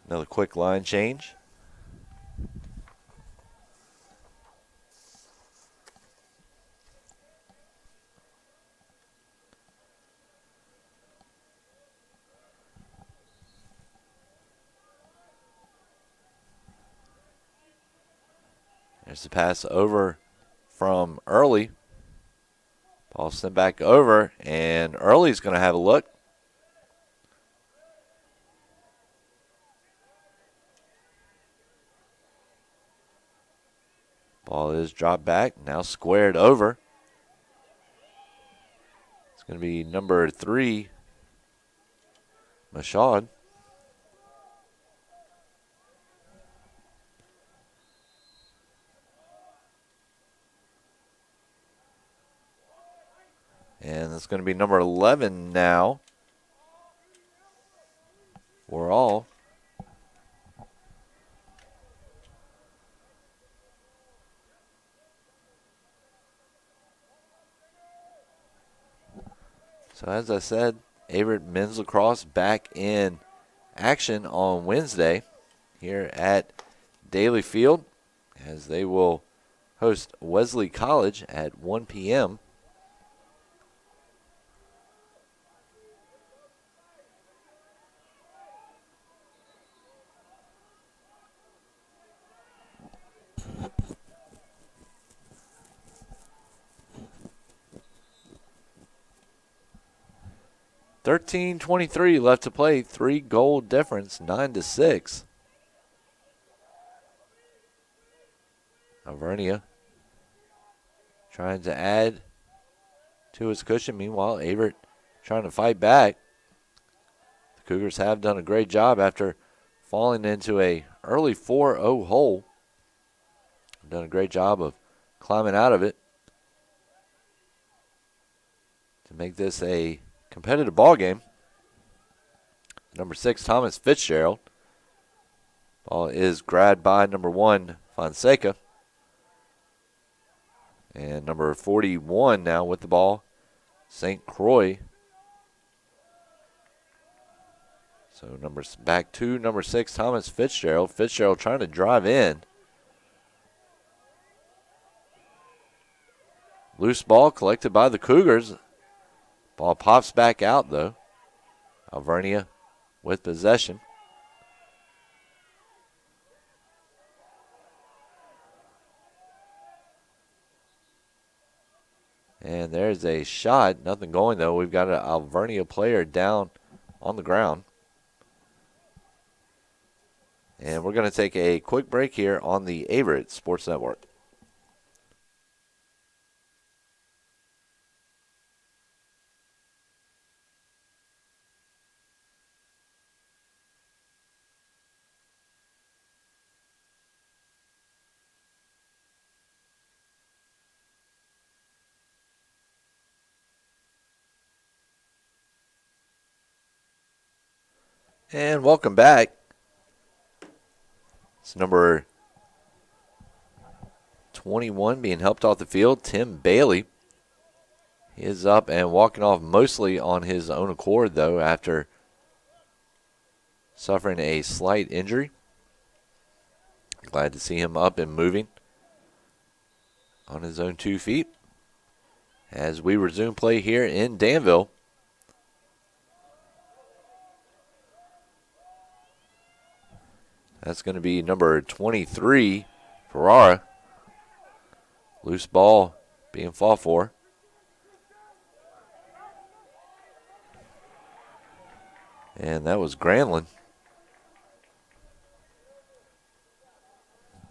Another quick line change. There's the pass over from Early. Ball sent back over, and Early's going to have a look. Ball is dropped back, now squared over. It's going to be number 3, Mashaud. And it's going to be number 11 now. We're all. So as I said, Averett men's lacrosse back in action on Wednesday here at Daly Field as they will host Wesley College at 1 p.m. .23 left to play. 3-goal difference, 9-6. Alvernia trying to add to his cushion. Meanwhile, Averett trying to fight back. The Cougars have done a great job after falling into a early 4-0 hole. Done a great job of climbing out of it to make this a competitive ball game. Number 6, Thomas Fitzgerald. Ball is grabbed by number 1, Fonseca. And number 41 now with the ball, St. Croix. So back to number 6, Thomas Fitzgerald. Fitzgerald trying to drive in. Loose ball collected by the Cougars. Ball pops back out, though. Alvernia with possession. And there's a shot. Nothing going, though. We've got an Alvernia player down on the ground. And we're going to take a quick break here on the Averett Sports Network. And welcome back. It's number 21 being helped off the field, Tim Bailey. He is up and walking off mostly on his own accord, though, after suffering a slight injury. Glad to see him up and moving on his own 2 feet as we resume play here in Danville. That's going to be number 23, Ferrara. Loose ball being fought for. And that was Granlund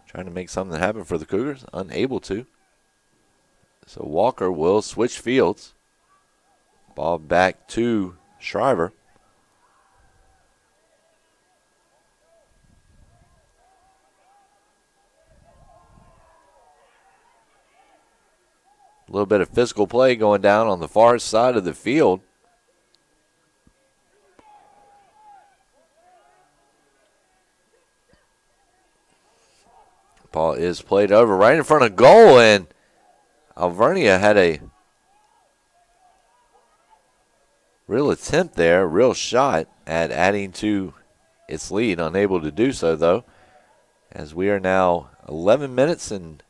trying to make something happen for the Cougars. Unable to. So Walker will switch fields. Ball back to Shriver. A little bit of physical play going down on the far side of the field. Ball is played over right in front of goal, and Alvernia had a real attempt there, real shot at adding to its lead. Unable to do so, though, as we are now 11 minutes and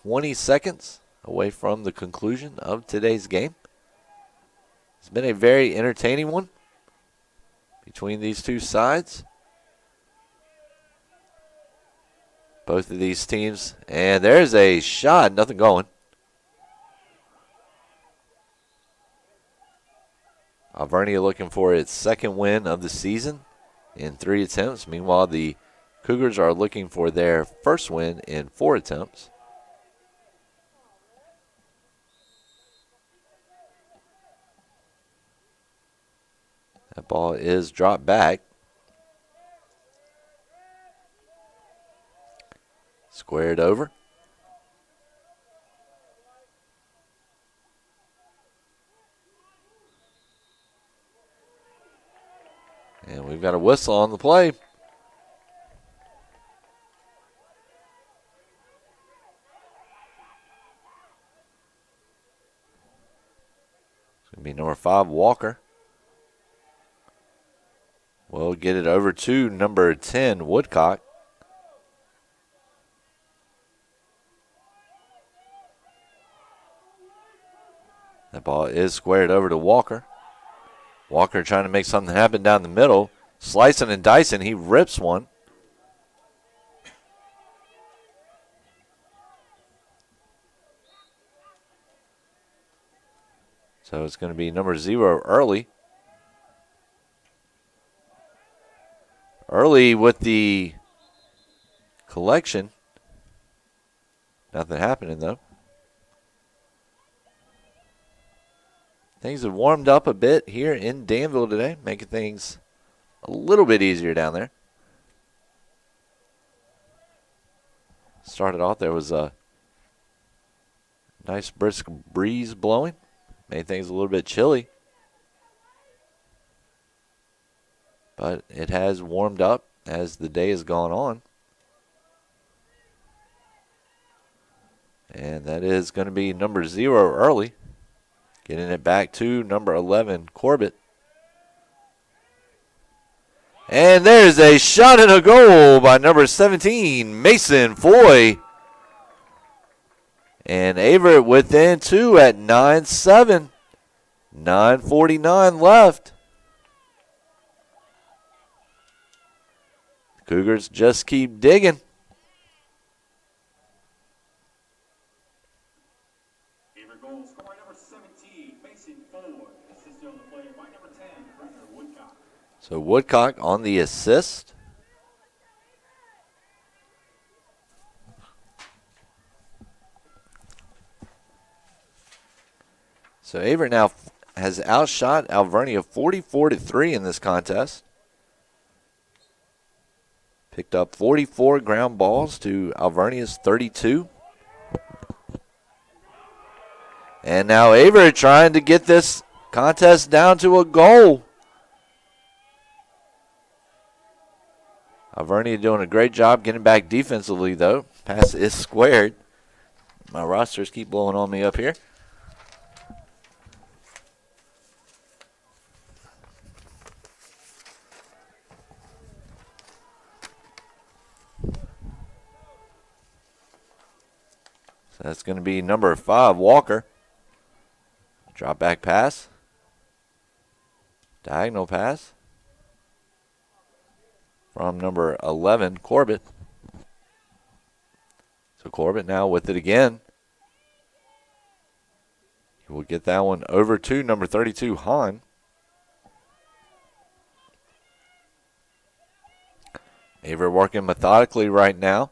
20 seconds away from the conclusion of today's game. It's been a very entertaining one between these two sides. Both of these teams. And there's a shot. Nothing going. Alvernia looking for its second win of the season in 3 attempts. Meanwhile, the Cougars are looking for their first win in 4 attempts. That ball is dropped back. Squared over. And we've got a whistle on the play. It's going to be number 5, Walker. We'll get it over to number 10, Woodcock. That ball is squared over to Walker. Walker trying to make something happen down the middle. Slicing and dicing, he rips one. So it's going to be number 0, Early. Early with the collection. Nothing happening, though. Things have warmed up a bit here in Danville today, making things a little bit easier down there. Started off, there was a nice brisk breeze blowing. Made things a little bit chilly. But it has warmed up as the day has gone on. And that is going to be number 0 early. Getting it back to number 11, Corbett. And there's a shot and a goal by number 17, Mason Foy. And Averett within 2 at 9-7. 9:49 left. Cougars just keep digging. So Woodcock on the assist. So Averett now has outshot Alvernia 44-3 in this contest. Picked up 44 ground balls to Alvernia's 32. And now Averett trying to get this contest down to a goal. Alvernia doing a great job getting back defensively, though. Pass is squared. My rosters keep blowing on me up here. So that's going to be number 5, Walker. Drop back pass. Diagonal pass from number 11, Corbett. So Corbett now with it again. He will get that one over to number 32, Hahn. Averett working methodically right now.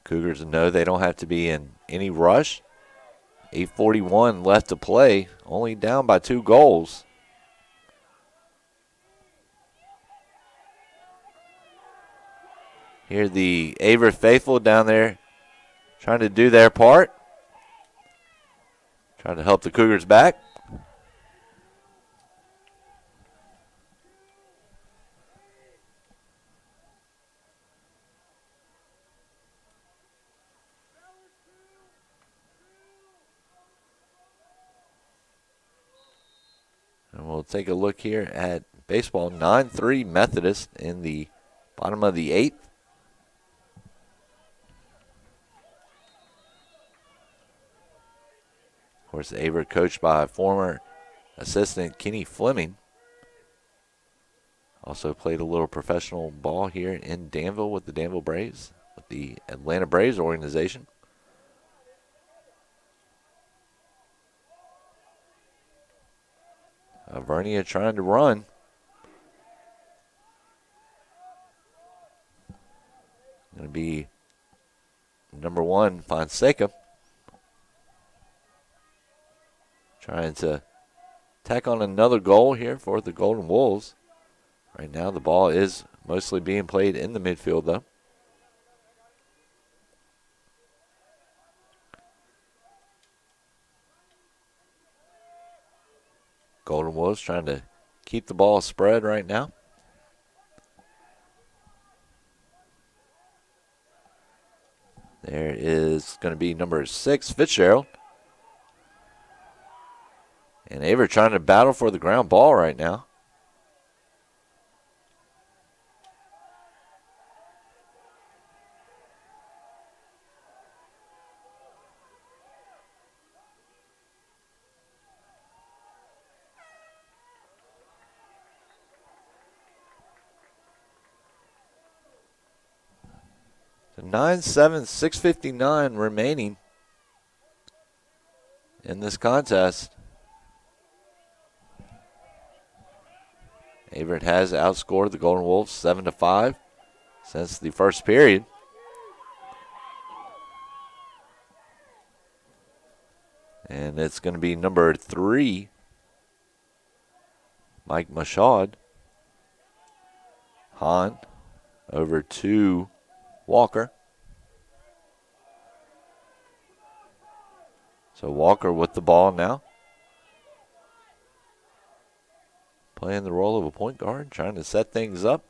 Cougars know they don't have to be in any rush. 8:41 left to play, only down by 2 goals. Here the Averett faithful down there trying to do their part. Trying to help the Cougars back. And we'll take a look here at baseball. 9-3 Methodist in the bottom of the 8th. Of course, Averett coached by former assistant Kenny Fleming. Also played a little professional ball here in Danville with the Danville Braves, with the Atlanta Braves organization. Alvernia trying to run. Going to be number 1, Fonseca. Trying to tack on another goal here for the Golden Wolves. Right now the ball is mostly being played in the midfield, though. Golden Wolves trying to keep the ball spread right now. There is going to be number 6, Fitzgerald. And Averett trying to battle for the ground ball right now. So 9-7, 6:59 remaining in this contest. Averett has outscored the Golden Wolves 7-5 since the first period. And it's going to be number 3, Mike Mashaud. Hahn over to Walker. So Walker with the ball now. Playing the role of a point guard, trying to set things up.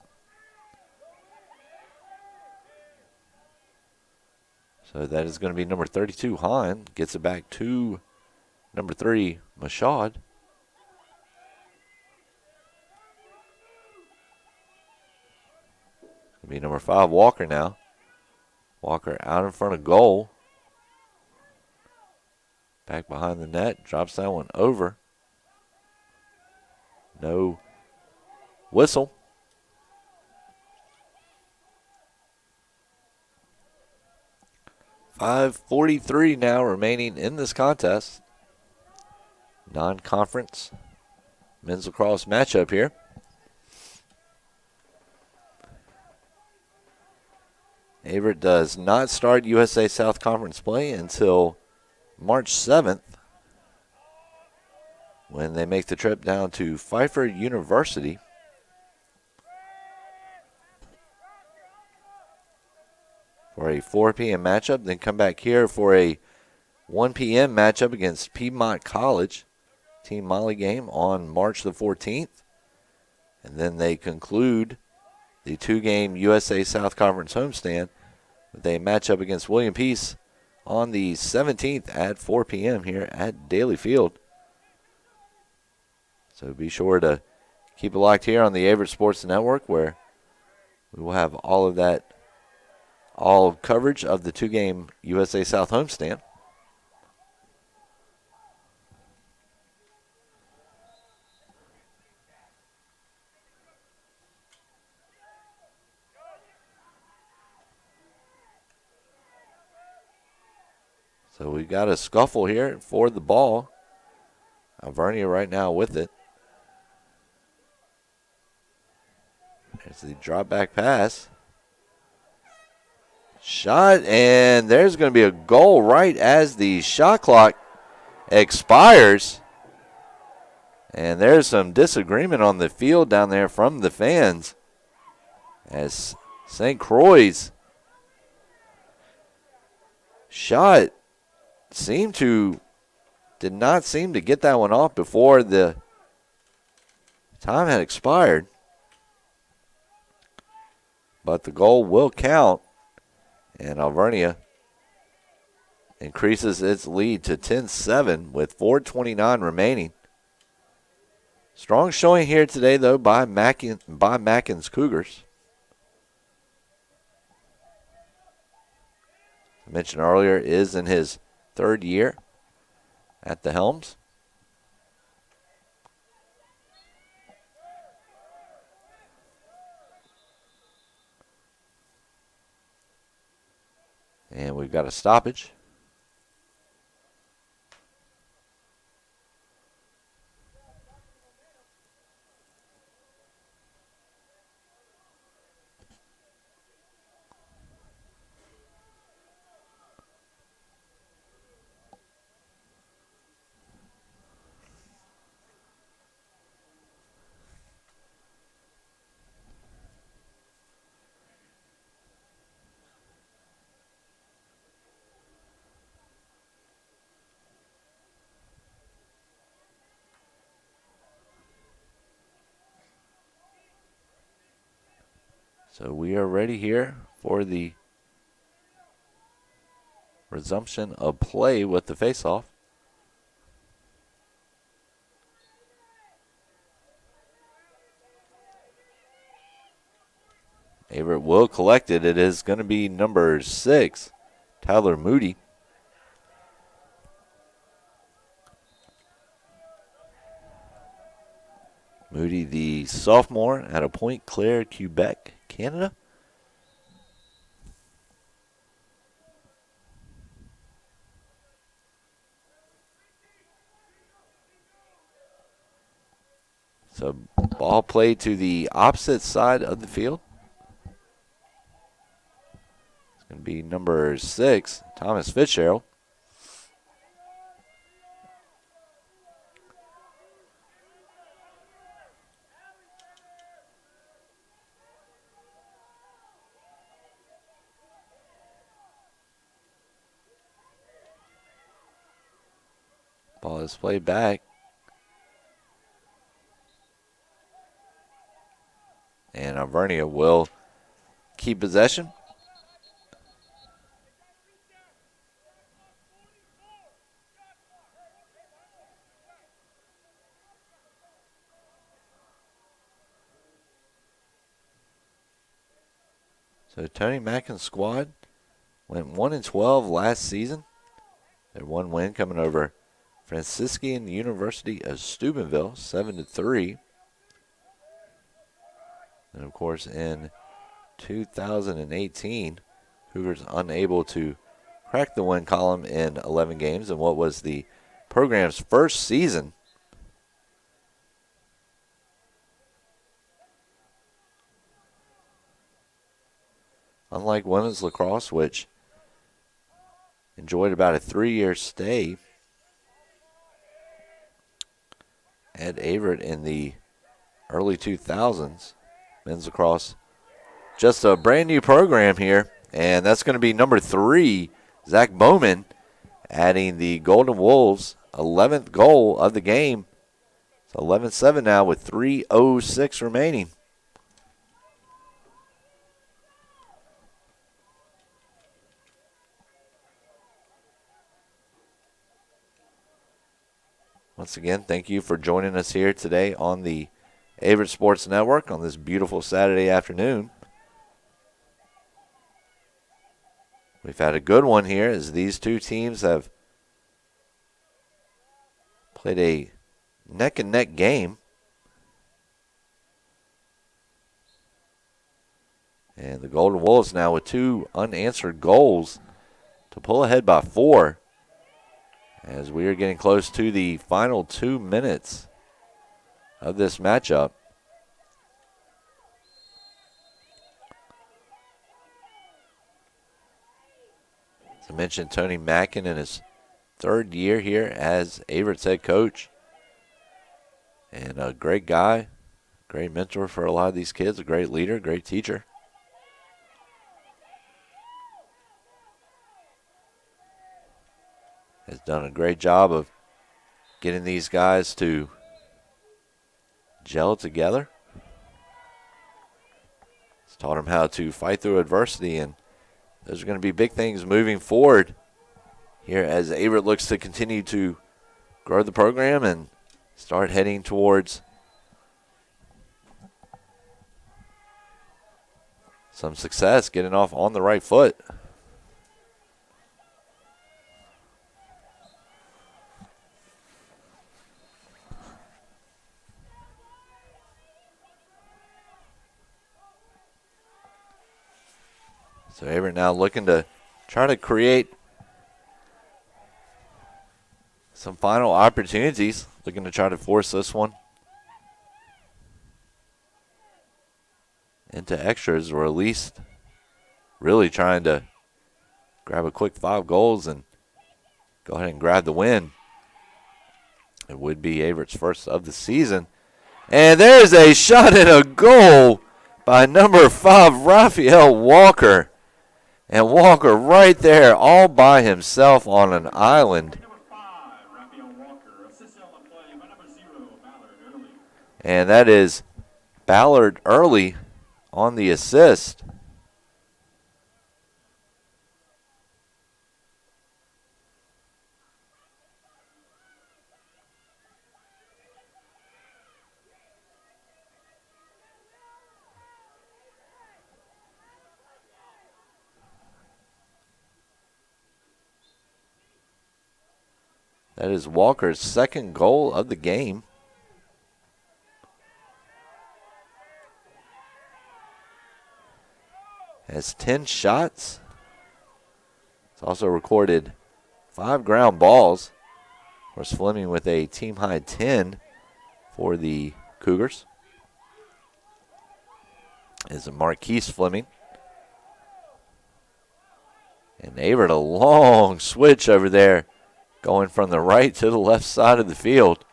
So that is going to be number 32, Hahn. Gets it back to number 3, Mashaud. It'll be number 5, Walker now. Walker out in front of goal. Back behind the net, drops that one over. No whistle. .543 now remaining in this contest. Non-conference men's lacrosse matchup here. Averett does not start USA South Conference play until March 7th when they make the trip down to Pfeiffer University. For a 4 p.m. matchup, then come back here for a 1 p.m. matchup against Piedmont College. Team Molly game on March the 14th. And then they conclude the 2-game USA South Conference homestand with a matchup against William Peace on the 17th at 4 p.m. here at Daly Field. So be sure to keep it locked here on the Averett Sports Network, where we will have all of that, all coverage of the 2-game USA South homestand. So we've got a scuffle here for the ball. Alvernia right now with it. There's the drop back pass. Shot, and there's going to be a goal right as the shot clock expires. And there's some disagreement on the field down there from the fans as St. Croix's shot did not seem to get that one off before the time had expired. But the goal will count, and Alvernia increases its lead to 10-7 with 4:29 remaining. Strong showing here today, though, by Mackin's Cougars. I mentioned earlier, is in his 3rd year at the helms. And we've got a stoppage. So we are ready here for the resumption of play with the faceoff. Averett will collect it. It is going to be number 6, Tyler Moody. Moody, the sophomore out of Pointe Claire, Quebec, Canada. So ball played to the opposite side of the field. It's going to be number 6, Thomas Fitzgerald. Ball is played back. And Alvernia will keep possession. So Tony Mackin's squad went 1-12 last season. Their one win coming over Franciscan University of Steubenville, 7-3. And of course, in 2018, Cougars unable to crack the win column in 11 games in what was the program's first season. Unlike women's lacrosse, which enjoyed about a 3-year stay at Averett in the early 2000s, men's lacrosse, just a brand new program here, and that's going to be number 3, Zach Bowman, adding the Golden Wolves' 11th goal of the game. It's 11-7 now with 3:06 remaining. Once again, thank you for joining us here today on the Averett Sports Network on this beautiful Saturday afternoon. We've had a good one here as these two teams have played a neck-and-neck game. And the Golden Wolves now with 2 unanswered goals to pull ahead by 4 as we are getting close to the final 2 minutes of this matchup. As I mentioned, Tony Mackin in his 3rd year here as Averett's head coach. And a great guy, great mentor for a lot of these kids, a great leader, great teacher. Has done a great job of getting these guys to gel together. He's taught them how to fight through adversity, and those are going to be big things moving forward here as Averett looks to continue to grow the program and start heading towards some success, getting off on the right foot. So Averett now looking to try to create some final opportunities, looking to try to force this one into extras, or at least really trying to grab a quick 5 goals and go ahead and grab the win. It would be Averett's first of the season. And there's a shot and a goal by number 5, Raphael Walker. And Walker right there all by himself on an island. And that is Ballard Early on the assist. That is Walker's 2nd goal of the game. Has 10 shots. It's also recorded 5 ground balls. Of course, Fleming with a team-high 10 for the Cougars. Is Marquise Fleming. And Averett, a long switch over there, going from the right to the left side of the field.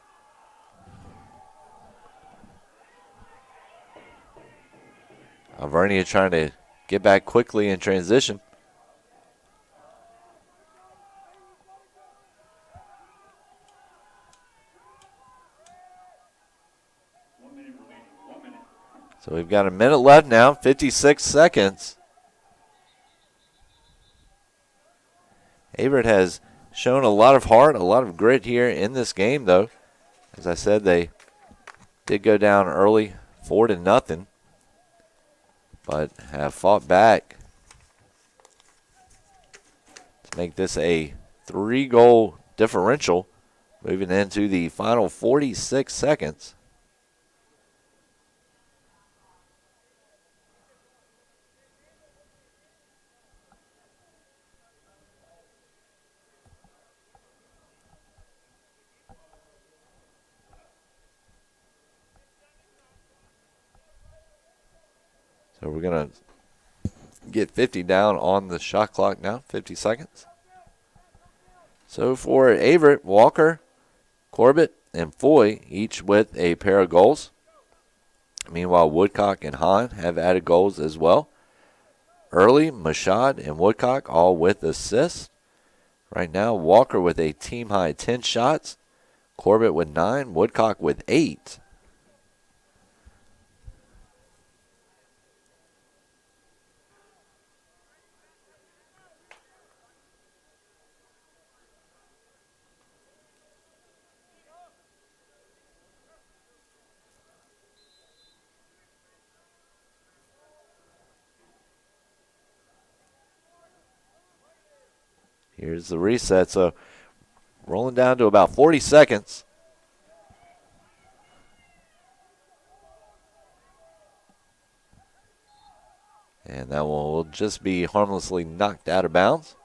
Alvernia trying to get back quickly in transition. So we've got a minute left now, 56 seconds. Averett has shown a lot of heart, a lot of grit here in this game, though. As I said, they did go down early, 4-0, but have fought back to make this a 3-goal differential, moving into the final 46 seconds. So we're going to get 50 down on the shot clock now, 50 seconds. So for Averett, Walker, Corbett, and Foy, each with a pair of goals. Meanwhile, Woodcock and Hahn have added goals as well. Early, Mashad, and Woodcock all with assists. Right now, Walker with a team-high 10 shots. Corbett with 9, Woodcock with 8. Here's the reset. So rolling down to about 40 seconds. And that will just be harmlessly knocked out of bounds.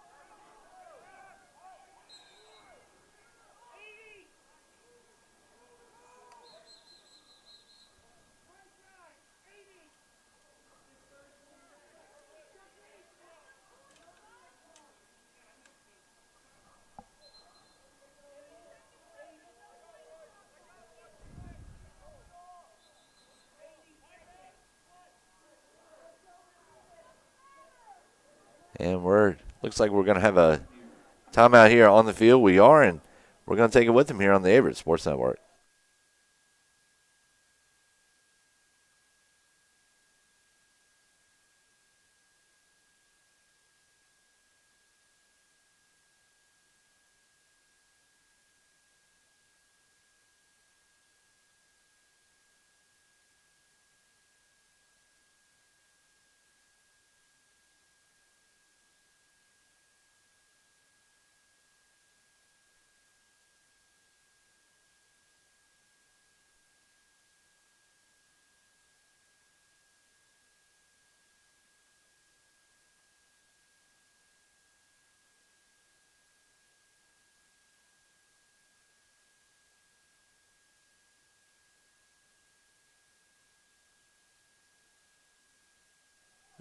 And looks like we're going to have a timeout here on the field. We are, and we're going to take it with them here on the Averett Sports Network.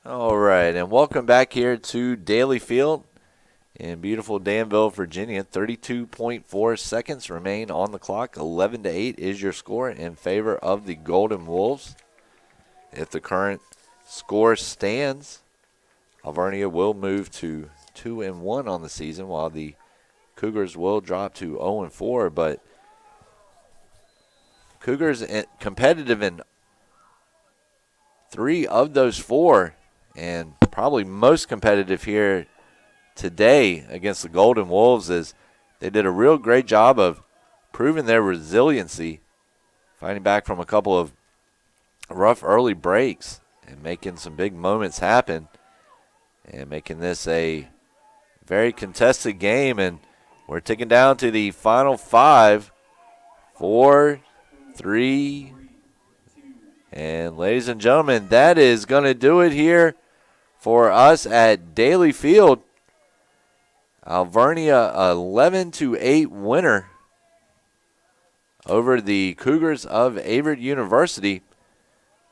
All right, and welcome back here to Daly Field in beautiful Danville, Virginia. 32.4 seconds remain on the clock. 11-8 is your score in favor of the Golden Wolves. If the current score stands, Alvernia will move to 2-1 on the season, while the Cougars will drop to 0-4. But Cougars competitive in 3 of those 4. And probably most competitive here today against the Golden Wolves is they did a real great job of proving their resiliency, fighting back from a couple of rough early breaks and making some big moments happen and making this a very contested game. And we're ticking down to the final 5, 4, 3, and ladies and gentlemen, that is going to do it here for us at Daly Field. Alvernia 11-8 winner over the Cougars of Averett University.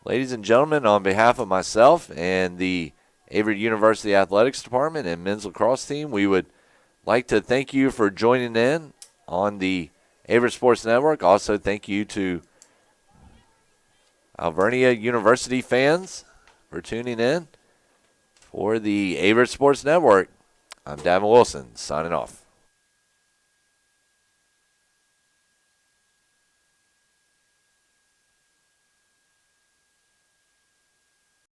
Ladies and gentlemen, on behalf of myself and the Averett University Athletics Department and men's lacrosse team, we would like to thank you for joining in on the Averett Sports Network. Also, thank you to Alvernia University fans for tuning in. For the Averett Sports Network, I'm Davin Wilson, signing off.